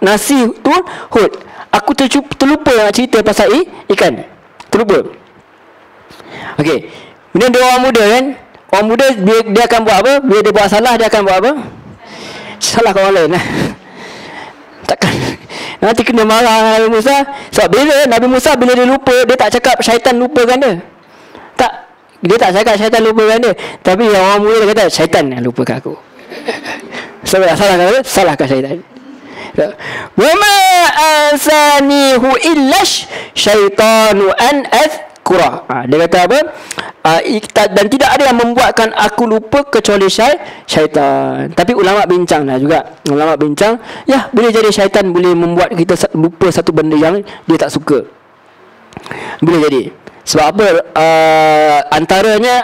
Speaker 1: nasitul hud. Aku terlupa nak cerita pasal ikan. Terlupa. Okey. Kemudian dia orang muda kan. Orang muda dia akan buat apa? Bila dia buat salah, dia akan buat apa? Salah ke orang lain lah. Takkan nanti kena marah Nabi Musa. Sebab Nabi Musa bila dia lupa, dia tak cakap syaitan lupakan dia. Tak. Dia tak cakap syaitan lupakan dia. Tapi yang orang muda dia kata, syaitan yang lupakan aku. Sebab salahkan apa? Salahkan syaitan. Wa ma ansanihu illa syaitanu an azkura. Dia kata apa? Dan tidak ada yang membuatkan aku lupa kecuali syaitan. Tapi ulama bincang lah juga. Ulama bincang, ya boleh jadi syaitan boleh membuat kita lupa satu benda yang dia tak suka. Boleh jadi. Sebab apa? Antaranya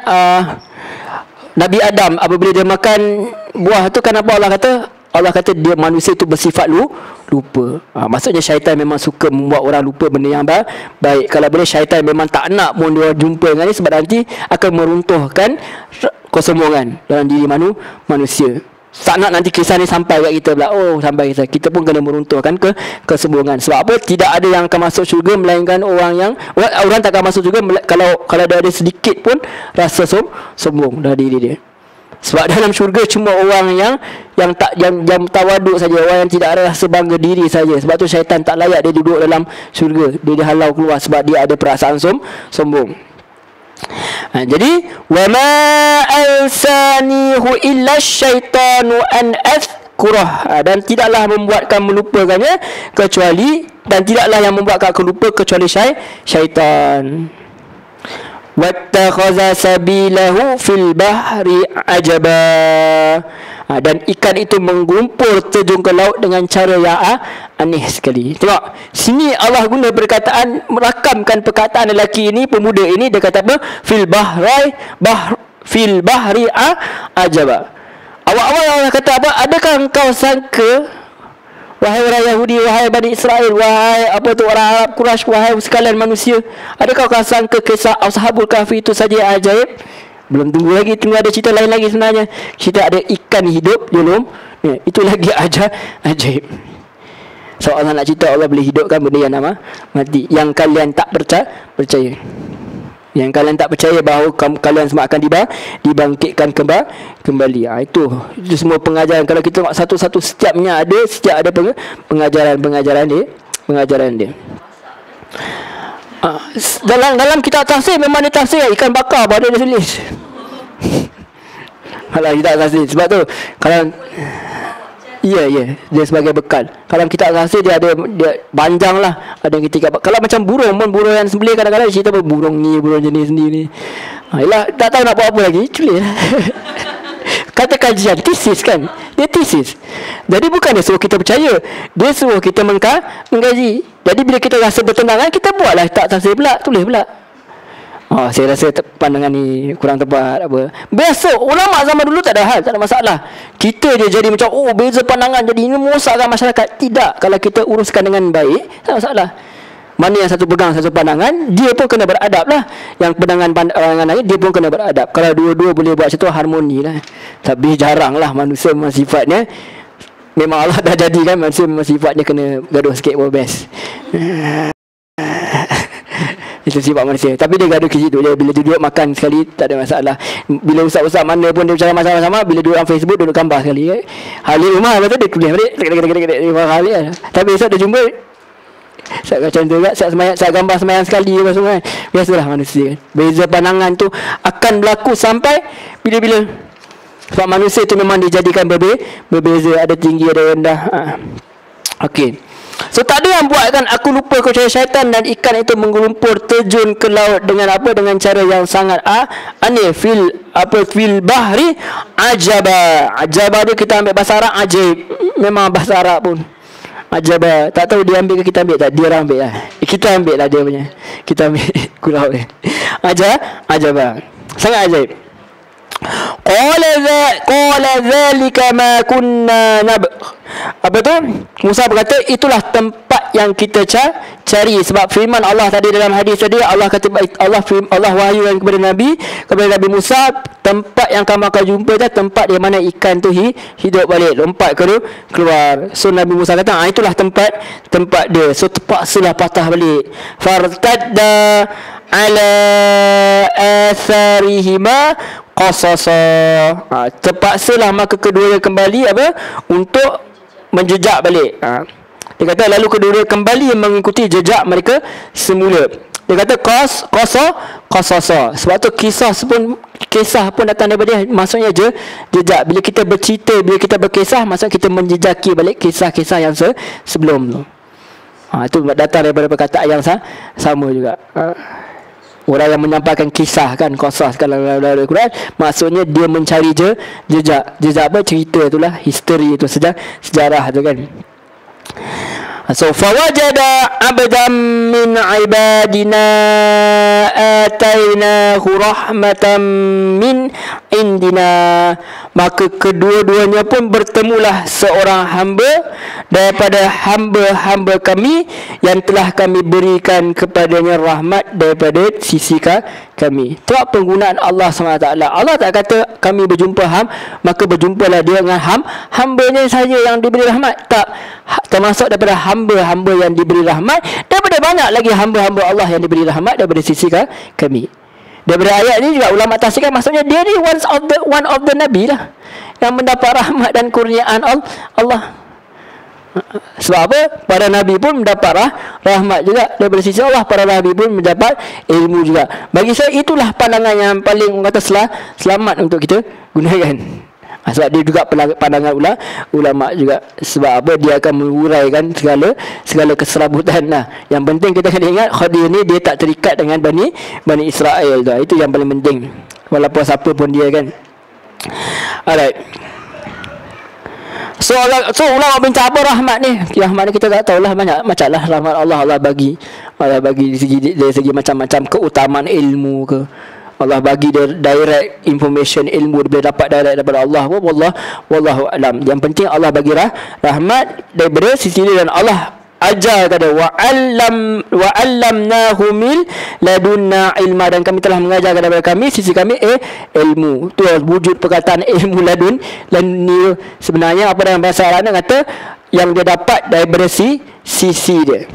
Speaker 1: Nabi Adam apabila dia makan buah tu, kan apa Allah kata dia manusia itu bersifat lupa. Maksudnya syaitan memang suka membuat orang lupa benda yang baik. Kalau boleh syaitan memang tak nak pun dia jumpa dengan ni, sebab nanti akan meruntuhkan kesombongan dalam diri manusia. Tak nak nanti kisah ni sampai kat kita pula. Sampai kita pun kena meruntuhkan kesombongan. Sebab apa? Tidak ada yang akan masuk syurga melainkan orang tak akan masuk syurga kalau dia ada sedikit pun rasa sombong dalam diri dia. Sebab dalam syurga cuma orang yang tawaduk saja, orang yang tidak ada rasa bangga diri saja. Sebab tu syaitan tak layak dia duduk dalam syurga. Dia dihalau keluar sebab dia ada perasaan sombong. Jadi wa ma ansanihu illa syaitanu an azkurah. Dan tidaklah membuatkan melupakannya kecuali, dan tidaklah yang membuatkan aku lupa kecuali syaitan. Wattakhaza sabilahu fil bahri ajaba. Dan ikan itu menggumpur terjun ke laut dengan cara yang aneh sekali. Tengok, sini Allah guna perkataan, merakamkan perkataan lelaki ini, pemuda ini. Dia kata apa? Fil bahri ajaba. Awal-awal Allah kata apa? Adakah engkau sangka, wahai orang Yahudi, wahai Bani Israel, wahai orang Arab Quraisy, wahai sekalian manusia, adakah kau sangka kisah Ashabul Kahfi itu saja ajaib? Belum tunggu lagi, tunggu ada cerita lain lagi sebenarnya. Cerita ada ikan hidup di dalam, itu lagi ajaib. So Allah nak cerita Allah boleh hidupkan benda yang nama mati, yang kalian tak percaya. Yang kalian tak percaya bahawa kalian semua akan dibangkitkan kembali. Itu semua pengajaran. Kalau kita tengok satu-satu, setiap ada pengajaran dia. Dalam kitab tafsir memang dia tafsir ikan bakar baru dia tulis. Kalau kitab tafsir, sebab tu kalau Ya, dia sebagai bekal. Kalau kitab tafsir dia panjang lah. Ada yang ketika, kalau macam burung yang sembelih kadang-kadang cerita apa, burung jenis ni. Yalah, tak tahu nak buat apa lagi, culik. Kata kajian, tesis kan. Dia tesis. Jadi bukan dia suruh kita percaya, dia suruh kita mengkaji. Jadi bila kita rasa bertentangan, kita buatlah tak tafsir pula, tulis pula. Saya rasa pandangan ni kurang tepat apa. Biasa ulama zaman dulu tak ada hal, tak ada masalah. Kita je jadi macam beza pandangan, jadi ini merosakkan masyarakat. Tidak, kalau kita uruskan dengan baik, tak ada masalah. Mana yang satu pegang satu pandangan, dia pun kena beradab lah. Yang pandangan lain, dia pun kena beradab. Kalau dua-dua boleh buat macam tu, harmoni lah. Tapi jarang lah manusia memang sifatnya, memang Allah dah jadikan manusia memang sifatnya kena gaduh sikit pun best. Itu sifat manusia. Tapi dia gaduh ke situ dia. Bila dia duduk makan sekali, tak ada masalah. Bila ustaz-ustaz mana pun dia bercakap sama-sama, bila duduk dalam Facebook, duduk gambar sekali. Halik rumah, lepas tu dia tulis balik. Tapi esok dia jumpa, saat macam tu juga, saat gambar semayang sekali apa semua kan. Biasalah manusia kan. Beza pandangan tu akan berlaku sampai bila-bila. Sebab manusia tu memang dijadikan berbeza. Ada tinggi, ada rendah. Okey. So tak ada yang buatkan aku lupa kecuali syaitan dan ikan itu menggelumpur terjun ke laut dengan apa? Dengan cara yang sangat aneh. Fil bahri ajaba. Ajaba tu kita ambil bahasa Arab ajaib. Memang bahasa Arab pun ajaba. Tak tahu dia ambil ke kita ambil tak? Dia orang ambil lah. Kita ambil lah dia punya. Kita ambil kulau dia. Ajaba. Sangat ajaib. Qala dhalika ma kunna apa tu? Musa berkata itulah tempat yang kita cari. Sebab firman Allah tadi dalam hadis tadi, Allah kata, Allah wahyukan kepada Nabi Musa, tempat yang kamu akan jumpa tu tempat di mana ikan tu hidup balik, lompat keluar. So Nabi Musa kata itulah tempat dia. So terpaksalah patah balik. Fartadda ala atharihima qasasa. Terpaksalah maka kedua-dua kembali untuk menjejak balik. Dia kata lalu kedua-dua kembali mengikuti jejak mereka semula. Dia kata qasasa. Sebab tu kisah pun datang daripada dia. Maksudnya jejak. Bila kita bercerita, bila kita berkisah, maksudnya kita menjejaki balik kisah-kisah yang sebelum tu. Itu datang daripada perkataan yang sama juga. Orang yang menyampaikan kisah kan, qasas kalau dalam Al-Quran, maksudnya dia mencari jejak apa, cerita itulah, history itu, sejarah tu kan. So fawajada abdan min ibadina atainahu rahmatan min indina. Maka kedua-duanya pun bertemulah seorang hamba daripada hamba-hamba kami yang telah kami berikan kepadanya rahmat daripada sisi kami. Itu penggunaan Allah SWT. Allah tak kata kami berjumpa maka berjumpalah dia dengan hambanya saja yang diberi rahmat. Tak, termasuk daripada hamba-hamba yang diberi rahmat, daripada banyak lagi hamba-hamba Allah yang diberi rahmat daripada sisi kami. Daripada ayat ni juga ulama tafsirkan, maksudnya dia ni one of the Nabi lah yang mendapat rahmat dan kurniaan Allah. Sebab apa? Para Nabi pun mendapat rahmat juga daripada sisi Allah. Para Nabi pun mendapat ilmu juga. Bagi saya itulah pandangan yang paling kata selamat untuk kita gunakan. Sebab dia juga pandangan ulama juga. Sebab apa? Dia akan menguraikan segala keserabutan lah. Yang penting kita kena ingat, Khadir ni dia tak terikat dengan Bani Israel tu. Itu yang paling penting, walaupun siapa pun dia kan. Alright. So ulama bincang apa rahmat ni? Rahmat ni kita tak tahulah, banyak macam lah rahmat Allah bagi dari segi macam-macam keutamaan ilmu ke. Allah bagi dia direct information, ilmu dia boleh dapat direct daripada Allah. Wallahu alam. Yang penting Allah bagi rahmat daripada sisi dia, dan Allah ajar kata wa allamnahu min ladunna ilma, dan kami telah mengajar daripada kami sisi kami ilmu. Tu wujud perkataan ilmu ladun. Ni sebenarnya apa dalam bahasa Arab kata yang dia dapat daripada sisi dia.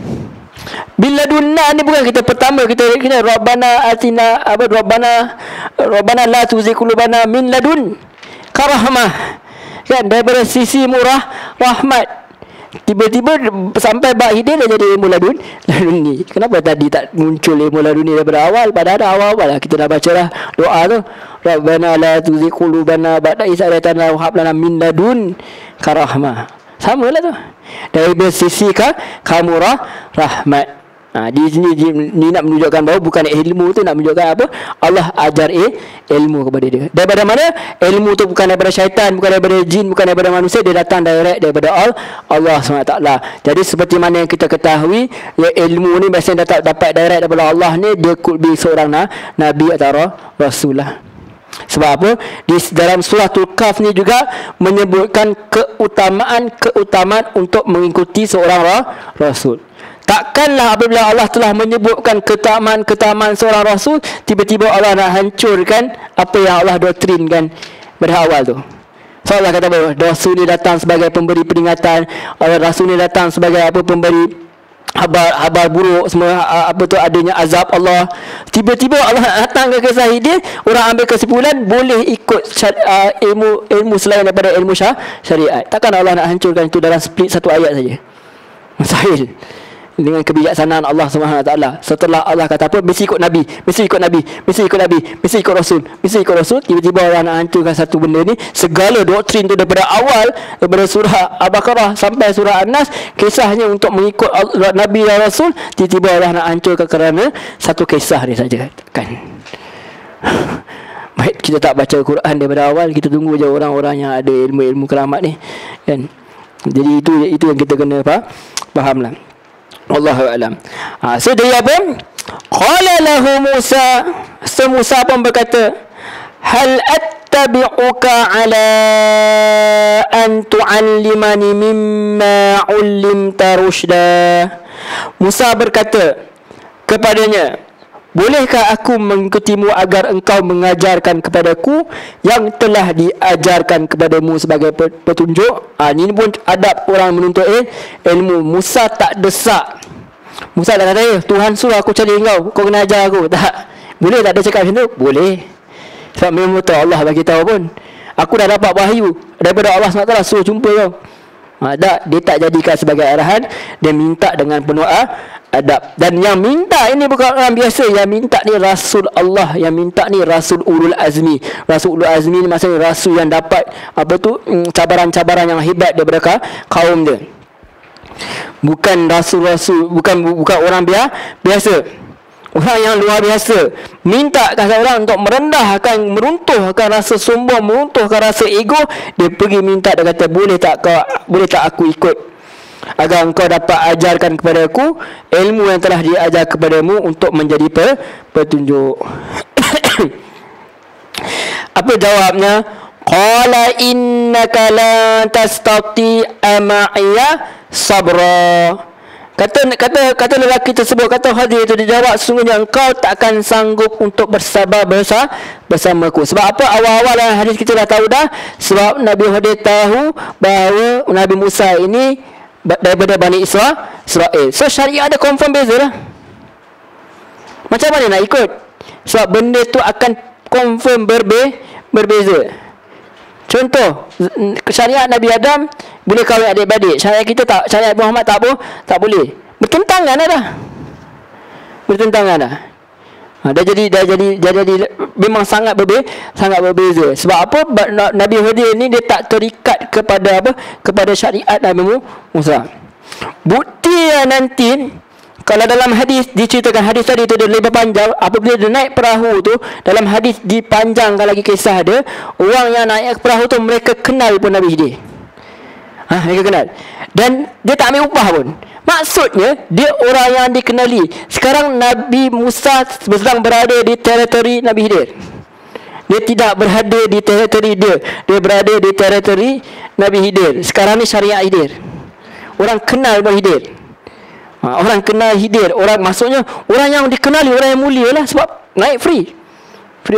Speaker 1: Bila dunna ni bukan kita pertama kita Rabbana atina Rabbana la tuzigh qulubana min ladun karahmah kan, daripada sisi murah rahmat. Tiba-tiba sampai bab hidayah dah jadi ilmu ladun ni. Kenapa tadi tak muncul ilmu ladun ni daripada awal? Padahal awal-awal lah kita dah baca lah doa tu, Rabbana la tuzigh qulubana ba'da idh hadaytana wa hab lana min ladun karahmah. Sama lah tu, dari sisi kamu rahmat. Di sini ni nak menunjukkan bahawa bukan ilmu tu, nak menunjukkan apa? Allah ajar ilmu kepada dia. Daripada mana? Ilmu tu bukan daripada syaitan, bukan daripada jin, bukan daripada manusia. Dia datang direct daripada Allah SWT. Jadi seperti mana yang kita ketahui, ya, ilmu ni biasanya dapat direct daripada Allah ni, dia could be seorang Nabi atau Rasul lah. Sebab apa? Di dalam suratul Kahf ni juga menyebutkan keutamaan untuk mengikuti seorang Rasul. Takkanlah apabila Allah telah menyebutkan ketamaan seorang rasul, tiba-tiba Allah nak hancurkan apa yang Allah doktrinkan pada awal tu. So Allah kata apa? Rasul ni datang sebagai pemberi peringatan, rasul ni datang sebagai apa, pemberi habar buruk semua, apa tu, adanya azab Allah. Tiba-tiba Allah datang ke kisah Khidir, orang ambil kesimpulan boleh ikut ilmu selain daripada ilmu syariat. Takkan Allah nak hancurkan itu dalam split satu ayat saja? Mustahil. Dengan kebijaksanaan Allah SWT. Setelah Allah kata apa, mesti ikut Nabi, mesti ikut Nabi, mesti ikut Nabi, mesti ikut Rasul, mesti ikut Rasul. Tiba-tiba Allah nak hancurkan satu benda ni. Segala doktrin tu daripada awal, daripada surah Al-Baqarah sampai surah An-Nas, kisahnya untuk mengikut Nabi dan Rasul. Tiba-tiba Allah nak hancurkan kerana satu kisah ni saja. Kan? Baik, kita tak baca Quran daripada awal, kita tunggu je orang-orang yang ada ilmu-ilmu keramat ni, kan? Jadi itu yang kita kena fahamlah. Wallahu a'lam. So dia apa? Qala lahu Musa, Musa pun berkata, hal attabi'uka ala an tu'allimani mimma 'ullimta rushda. Musa berkata kepadanya, bolehkah aku mengikutimu agar engkau mengajarkan kepadaku yang telah diajarkan kepadamu sebagai petunjuk? Ini pun adab orang menuntut ilmu. Musa tak desak. Musa dah kata, Tuhan suruh aku cari kau kena ajar aku. Tak. Boleh tak dia cakap macam tu? Boleh. Sebab memang betul Allah bagi tahu pun, aku dah dapat wahyu daripada Allah SWT, suruh jumpa kau. Tak, dia tak jadikan sebagai arahan. Dia minta dengan penuh adab. Dan yang minta ini bukan orang biasa. Yang minta ni Rasul Allah. Yang minta ni Rasul Ulul Azmi. Rasul Ulul Azmi ni maksudnya Rasul yang dapat apa tu, cabaran-cabaran yang hebat daripada kaum dia. Bukan Rasul-Rasul, bukan orang biasa. Orang yang luar biasa. Minta kat orang untuk meruntuhkan rasa sombong, meruntuhkan rasa ego. Dia pergi minta, dia kata, boleh tak aku ikut agar engkau dapat ajarkan kepada aku ilmu yang telah diajar kepadamu untuk menjadi petunjuk. Apa jawabnya? Qala innaka la tastati'a ma'iya sabra. Kata lelaki tersebut, kata Khadir itu, dia jawab, sesungguhnya engkau takkan sanggup untuk bersabar bersamaku. Sebab apa? Awal-awal dalam hadis kita dah tahu dah. Sebab Nabi Khadir tahu bahawa Nabi Musa ini daripada Bani Israel. So syariat ada confirm beza lah. Macam mana nak ikut? Sebab benda tu akan confirm berbeza. Contoh, syariat Nabi Adam boleh kahwin adik-beradik. Syariat kita tak, syariat Muhammad tak boleh. Bertentangan dah. Dah jadi memang sangat berbeza. Sebab apa? Nabi Khadir ni dia tak terikat kepada syariat Nabi Musa. Bukti yang nanti, kalau dalam hadis diceritakan, hadis tadi tu dia lebih panjang. Apabila dia naik perahu tu, dalam hadis dipanjangkan lagi kisah dia. Orang yang naik perahu tu mereka kenal pun Nabi Khidir. Mereka kenal. Dan dia tak ambil upah pun. Maksudnya dia orang yang dikenali. Sekarang Nabi Musa sedang berada di teritori Nabi Khidir. Dia tidak berada di teritori dia. Dia berada di teritori Nabi Khidir. Sekarang ni syariat Khidir. Orang kenal pun Khidir. Orang kenal Khidir, orang maksudnya orang yang dikenali, orang yang mulia lah. Sebab naik free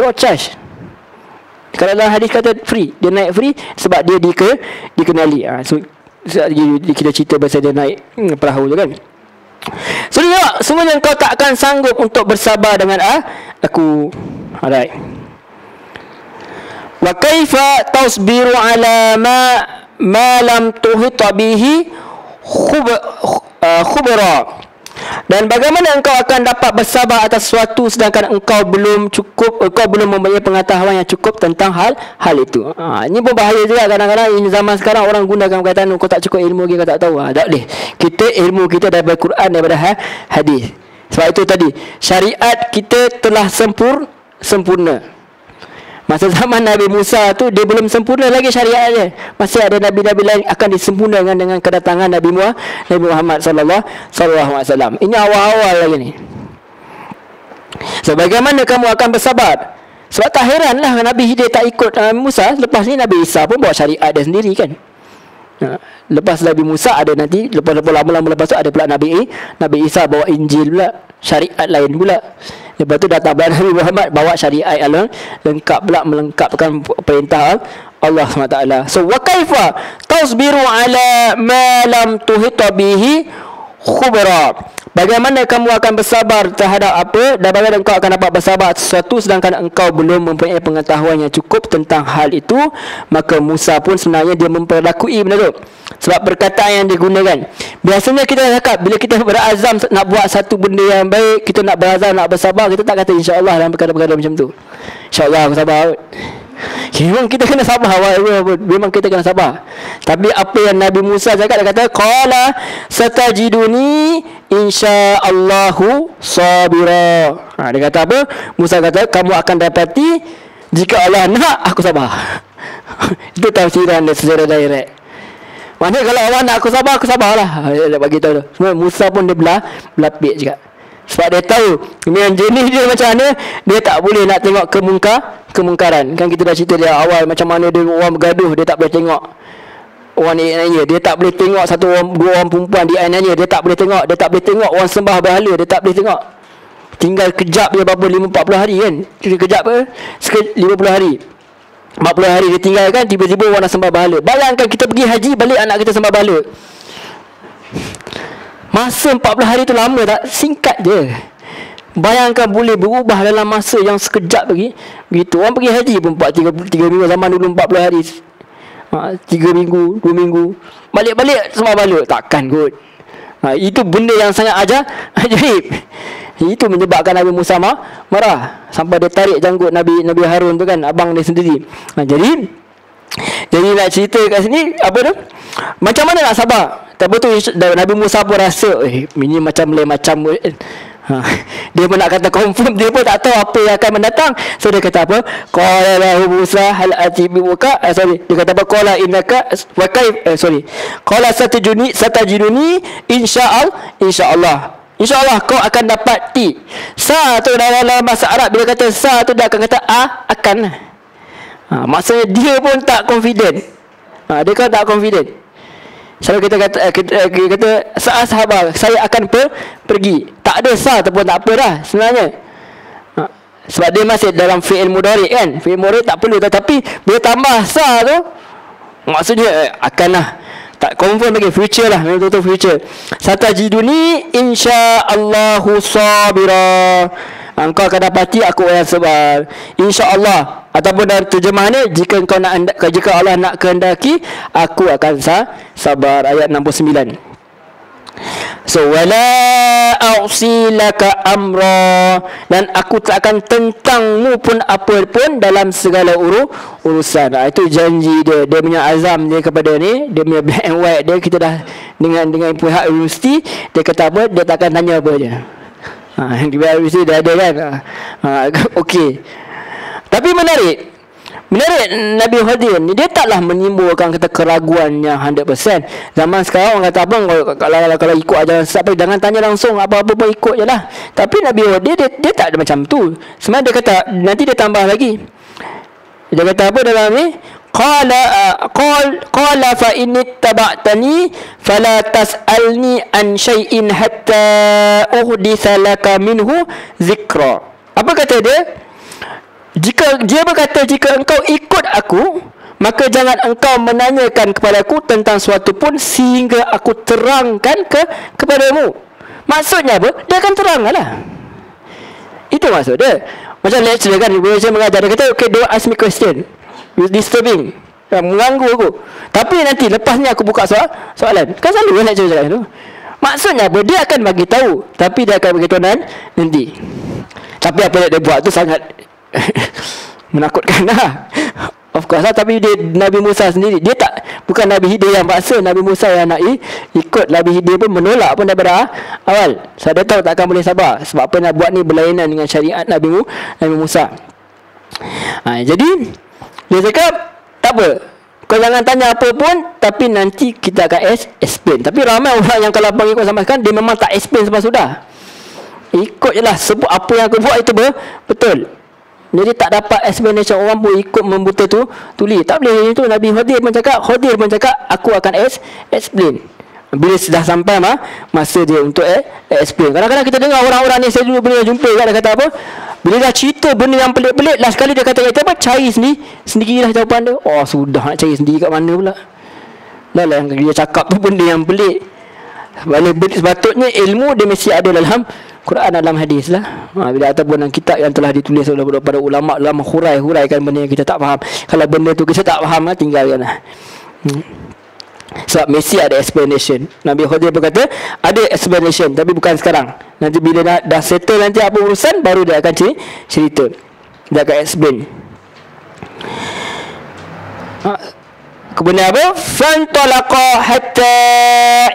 Speaker 1: of charge. Kalau dalam hadis kata free, dia naik free sebab dia dikenali. So kita cerita pasal dia naik perahu tu kan. So dia jawab, semuanya kau tak akan sanggup untuk bersabar dengan aku. Alright. Wa kaifa tasbiru ala ma lam tuhita bihi khubra. Dan bagaimana engkau akan dapat bersabar atas sesuatu sedangkan engkau belum mempunyai pengetahuan yang cukup tentang hal itu. Ini pun bahaya juga. Kadang-kadang zaman sekarang orang gunakan perkataan kau tak cukup ilmu, kau tak tahu. Tak boleh. Kita ilmu kita daripada Quran, daripada hadis. Sebab itu tadi syariat kita telah sempurna. Masa zaman Nabi Musa tu dia belum sempurna lagi syariat dia. Masih ada nabi-nabi lain akan disempurnakan dengan kedatangan Nabi Muhammad sallallahu alaihi wasallam. Ini awal-awal lagi ni. So bagaimana kamu akan bersabar? Sebab tak heranlah Nabi Khidir tak ikut Nabi Musa. Lepas ni Nabi Isa pun bawa syariat dia sendiri kan. Lepas Nabi Musa ada nanti, lepas lama-lama lepas tu ada pula Nabi Isa bawa Injil pula, syariat lain pula. Lepas tu datang Nabi Muhammad bawa syariat yang lengkap pula, melengkapkan perintah Allah SWT. So wa kaifa tasbiru ala ma lam tuhita bihi khubra. Bagaimana kamu akan bersabar terhadap apa, dan bagaimana engkau akan dapat bersabar sesuatu sedangkan engkau belum mempunyai pengetahuan yang cukup tentang hal itu. Maka Musa pun sebenarnya dia memperlakui benda tu, sebab perkataan yang digunakan. Biasanya kita cakap bila kita berazam nak buat satu benda yang baik, kita nak berazam, nak bersabar, kita tak kata insya-Allah dalam perkara-perkara macam tu. Insya-Allah aku sabar. Memang kita kena sabar, memang kita kena sabar. Tapi apa yang Nabi Musa cakap, dia kata qala satajiduni insyaallahu sabira. Dia kata apa? Musa kata kamu akan dapati jika Allah nak aku sabar. Itu tafsiran dia secara direct. Maksudnya kalau Allah nak aku sabarlah. Dia bagi tahu tu. Semua Musa pun dia belapik juga. Sebab dia tahu yang jenis dia macam mana, dia tak boleh nak tengok kemungkaran. Kan kita dah cerita dia awal macam mana dia orang bergaduh, dia tak boleh tengok orang ni nanya, dia tak boleh tengok satu orang, dua orang perempuan di nanya, dia tak boleh tengok, dia tak boleh tengok orang sembah berhala, dia tak boleh tengok. Tinggal kejap je berapa 40 hari kan. Kejap apa? 50 hari. 40 hari dia tinggalkan, tiba-tiba orang nak sembah berhala. Bayangkan kita pergi haji, balik anak kita sembah berhala. Masa 40 hari tu lama tak? Singkat je. Bayangkan boleh berubah dalam masa yang sekejap lagi. Begitu. Orang pergi haji pun 3 minggu. Zaman dulu 40 hari. 3 minggu, 2 minggu. Balik-balik sembah berhala. Takkan kot. Itu benda yang sangat ajaib. Itu menyebabkan Nabi Musa marah. Sampai dia tarik janggut Nabi Harun tu kan, abang dia sendiri. Jadi nak cerita kat sini apa tu? Macam mana nak sabar? Tapi tu Nabi Musa pun rasa ini macam lain macam dia pun nak kata confirm, dia pun tak tahu apa yang akan mendatang. So dia kata apa? Qala lahu Musa hal atibuka dia kata apa? Qala innaka wa qala satajiduni insyaallah. InsyaAllah kau akan dapati. Sa tu dalam bahasa Arab bila kata sa tu dia akan kata akan. Maksudnya dia pun tak confident. Dia kan tak confident. Selalu kita kata sahabat saya akan pergi. Tak ada sa ataupun tak apa dah sebenarnya. Sebab dia masih dalam fi'il mudhari' kan. Fi'il mudhari' tak perlu, tetapi bila tambah sa tu maksudnya akanlah. Tak confirm lagi, future lah, memang betul future. Satajiduni insyaallahu sabira. Engkau akan dapati aku yang sabar. InsyaAllah. Ataupun dalam terjemahannya, jika Allah nak kehendaki, aku akan sabar. Ayat 69. So wala a'si laka amra, dan aku tak akan tentangmu pun apa pun dalam segala urusan. Itu janji dia punya azam dia kepada ni, dia punya black and white dia. Kita dah dengan pihak universiti, dia kata apa, dia tak akan tanya apa je. Di pihak universiti dah ada kan. Okey. Tapi menarik Nabi Khadir ni, dia taklah menimbulkan kata keraguan yang 100%. Zaman sekarang orang kata abang kalau ikut ajaran sesat, jangan tanya langsung, apa-apa pun ikut je lah. Tapi Nabi Khadir dia tak ada macam tu. Sebenarnya dia kata, nanti dia tambah lagi. Dia kata apa dalam ni? Qala fa in ittaba'tani fala tas'alni an syai'in hatta uhditha laka minhu zikra. Apa kata dia? Jika engkau ikut aku, maka jangan engkau menanyakan kepadaku tentang suatu pun sehingga aku terangkan kepadamu. Maksudnya apa? Dia akan terangkan lah. Itu maksud dia. Macam lecturer kan, bila saya mengajar, dia kata, okay, don't ask me question, disturbing, mengganggu aku. Tapi nanti lepas ni aku buka soalan. Kan selalu kan lecturer cakap tu. Maksudnya apa? Dia akan bagi tahu, tapi dia akan bagi tahu nanti. Tapi apa yang dia buat tu sangat menakutkan lah. Of course lah. Tapi Nabi Musa sendiri, dia tak, bukan Nabi Khidir yang paksa, Nabi Musa yang nak ikut. Nabi Khidir pun menolak pun daripada awal. Saya tahu takkan boleh sabar. Sebab apa nak buat ni berlainan dengan syariat Nabi Musa. Jadi dia cakap tak apa, kau jangan tanya apa pun, tapi nanti kita akan explain. Tapi ramai orang yang kalau abang ikut sampai sekarang, dia memang tak explain sampai sudah. Ikut je lah, sebut apa yang aku buat itu betul. Jadi tak dapat explanation, orang pun ikut membuta tu tulis. Tak boleh itu. Nabi Khadir pun cakap aku akan explain. Bila sudah sampai masa dia untuk explain. Kadang-kadang kita dengar orang-orang ni, saya dulu pernah jumpa kat, dia kata apa, bila dah cerita benda yang pelik-pelik, last kali dia kata apa, cari sendirilah jawapan dia. Oh sudah, nak cari sendiri kat mana pula. Dah lah yang dia cakap tu benda yang pelik. Sepatutnya ilmu dia mesti ada dalam Quran, dalam hadis lah. Bila ataupun dalam kitab yang telah ditulis oleh para ulama huraikan benda yang kita tak faham. Kalau benda tu kita tak faham, tinggalkan lah. Sebab mesti ada explanation. Nabi Khadir berkata ada explanation, tapi bukan sekarang. Nanti bila dah settle nanti apa urusan, baru dia akan cerita. Dia akan explain. Kemudian apa? Fantalaqa hatta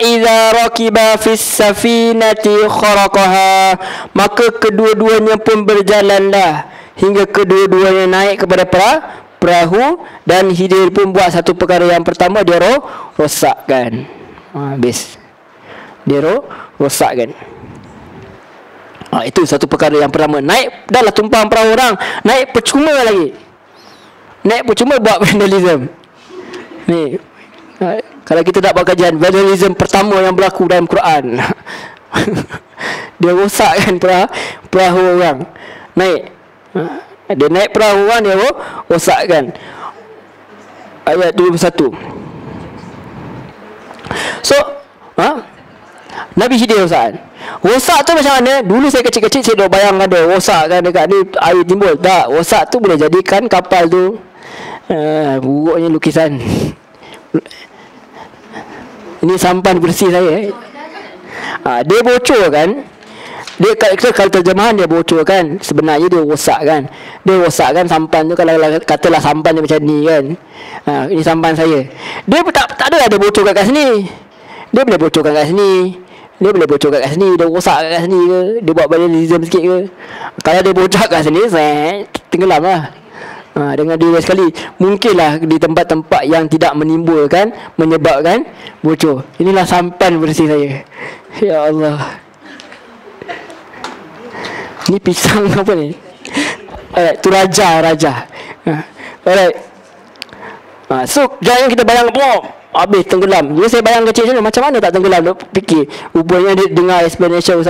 Speaker 1: idza rakiba fis safinati kharaqaha. Maka kedua-duanya pun berjalanlah hingga kedua-duanya naik kepada perahu, dan Khidir pun buat satu perkara yang pertama, dia rosakkan. Habis. Dia rosakkan. Itu satu perkara yang pertama. Naik, dah lah tumpang perahu orang, naik percuma lagi. Naik percuma buat vandalism. Ni, kalau kita tak buat kajian vandalism pertama yang berlaku dalam Quran. Dia rosakkan perahu orang. Naik. Dia naik perahu orang, dia rosakkan. Ayat 21. So, Nabi Khidir rosakkan. Rosak tu macam mana? Dulu saya kecil-kecil, saya dah bayangkan dia rosak kan dekat ni, air timbul. Tak, rosak tu boleh jadikan kapal tu buruknya lukisan. Ini sampan bersih saya. Dia bocor kan. Dia kalau terjemahan dia bocor kan, sebenarnya dia rosak kan. Dia rosak kan sampan tu. Kalau katalah sampan dia macam ni kan, ini sampan saya. Dia tak ada bocor kat sini. Dia boleh bocorkan kat sini, dia boleh bocorkan kat sini. Dia rosak kat sini ke, dia buat vandalism sikit ke. Kalau dia bocor kat sini, tenggelam lah. Dengan diri sekali. Mungkinlah di tempat-tempat yang tidak menyebabkan bocor. Inilah sampan bersih saya. Ya Allah. Ni pisang apa ni? Alright, tu raja. Alright. So jangan kita bayang habis tenggelam. Jadi saya bayang kecil macam mana tak tenggelam. Fikir rupanya dia dengar explanation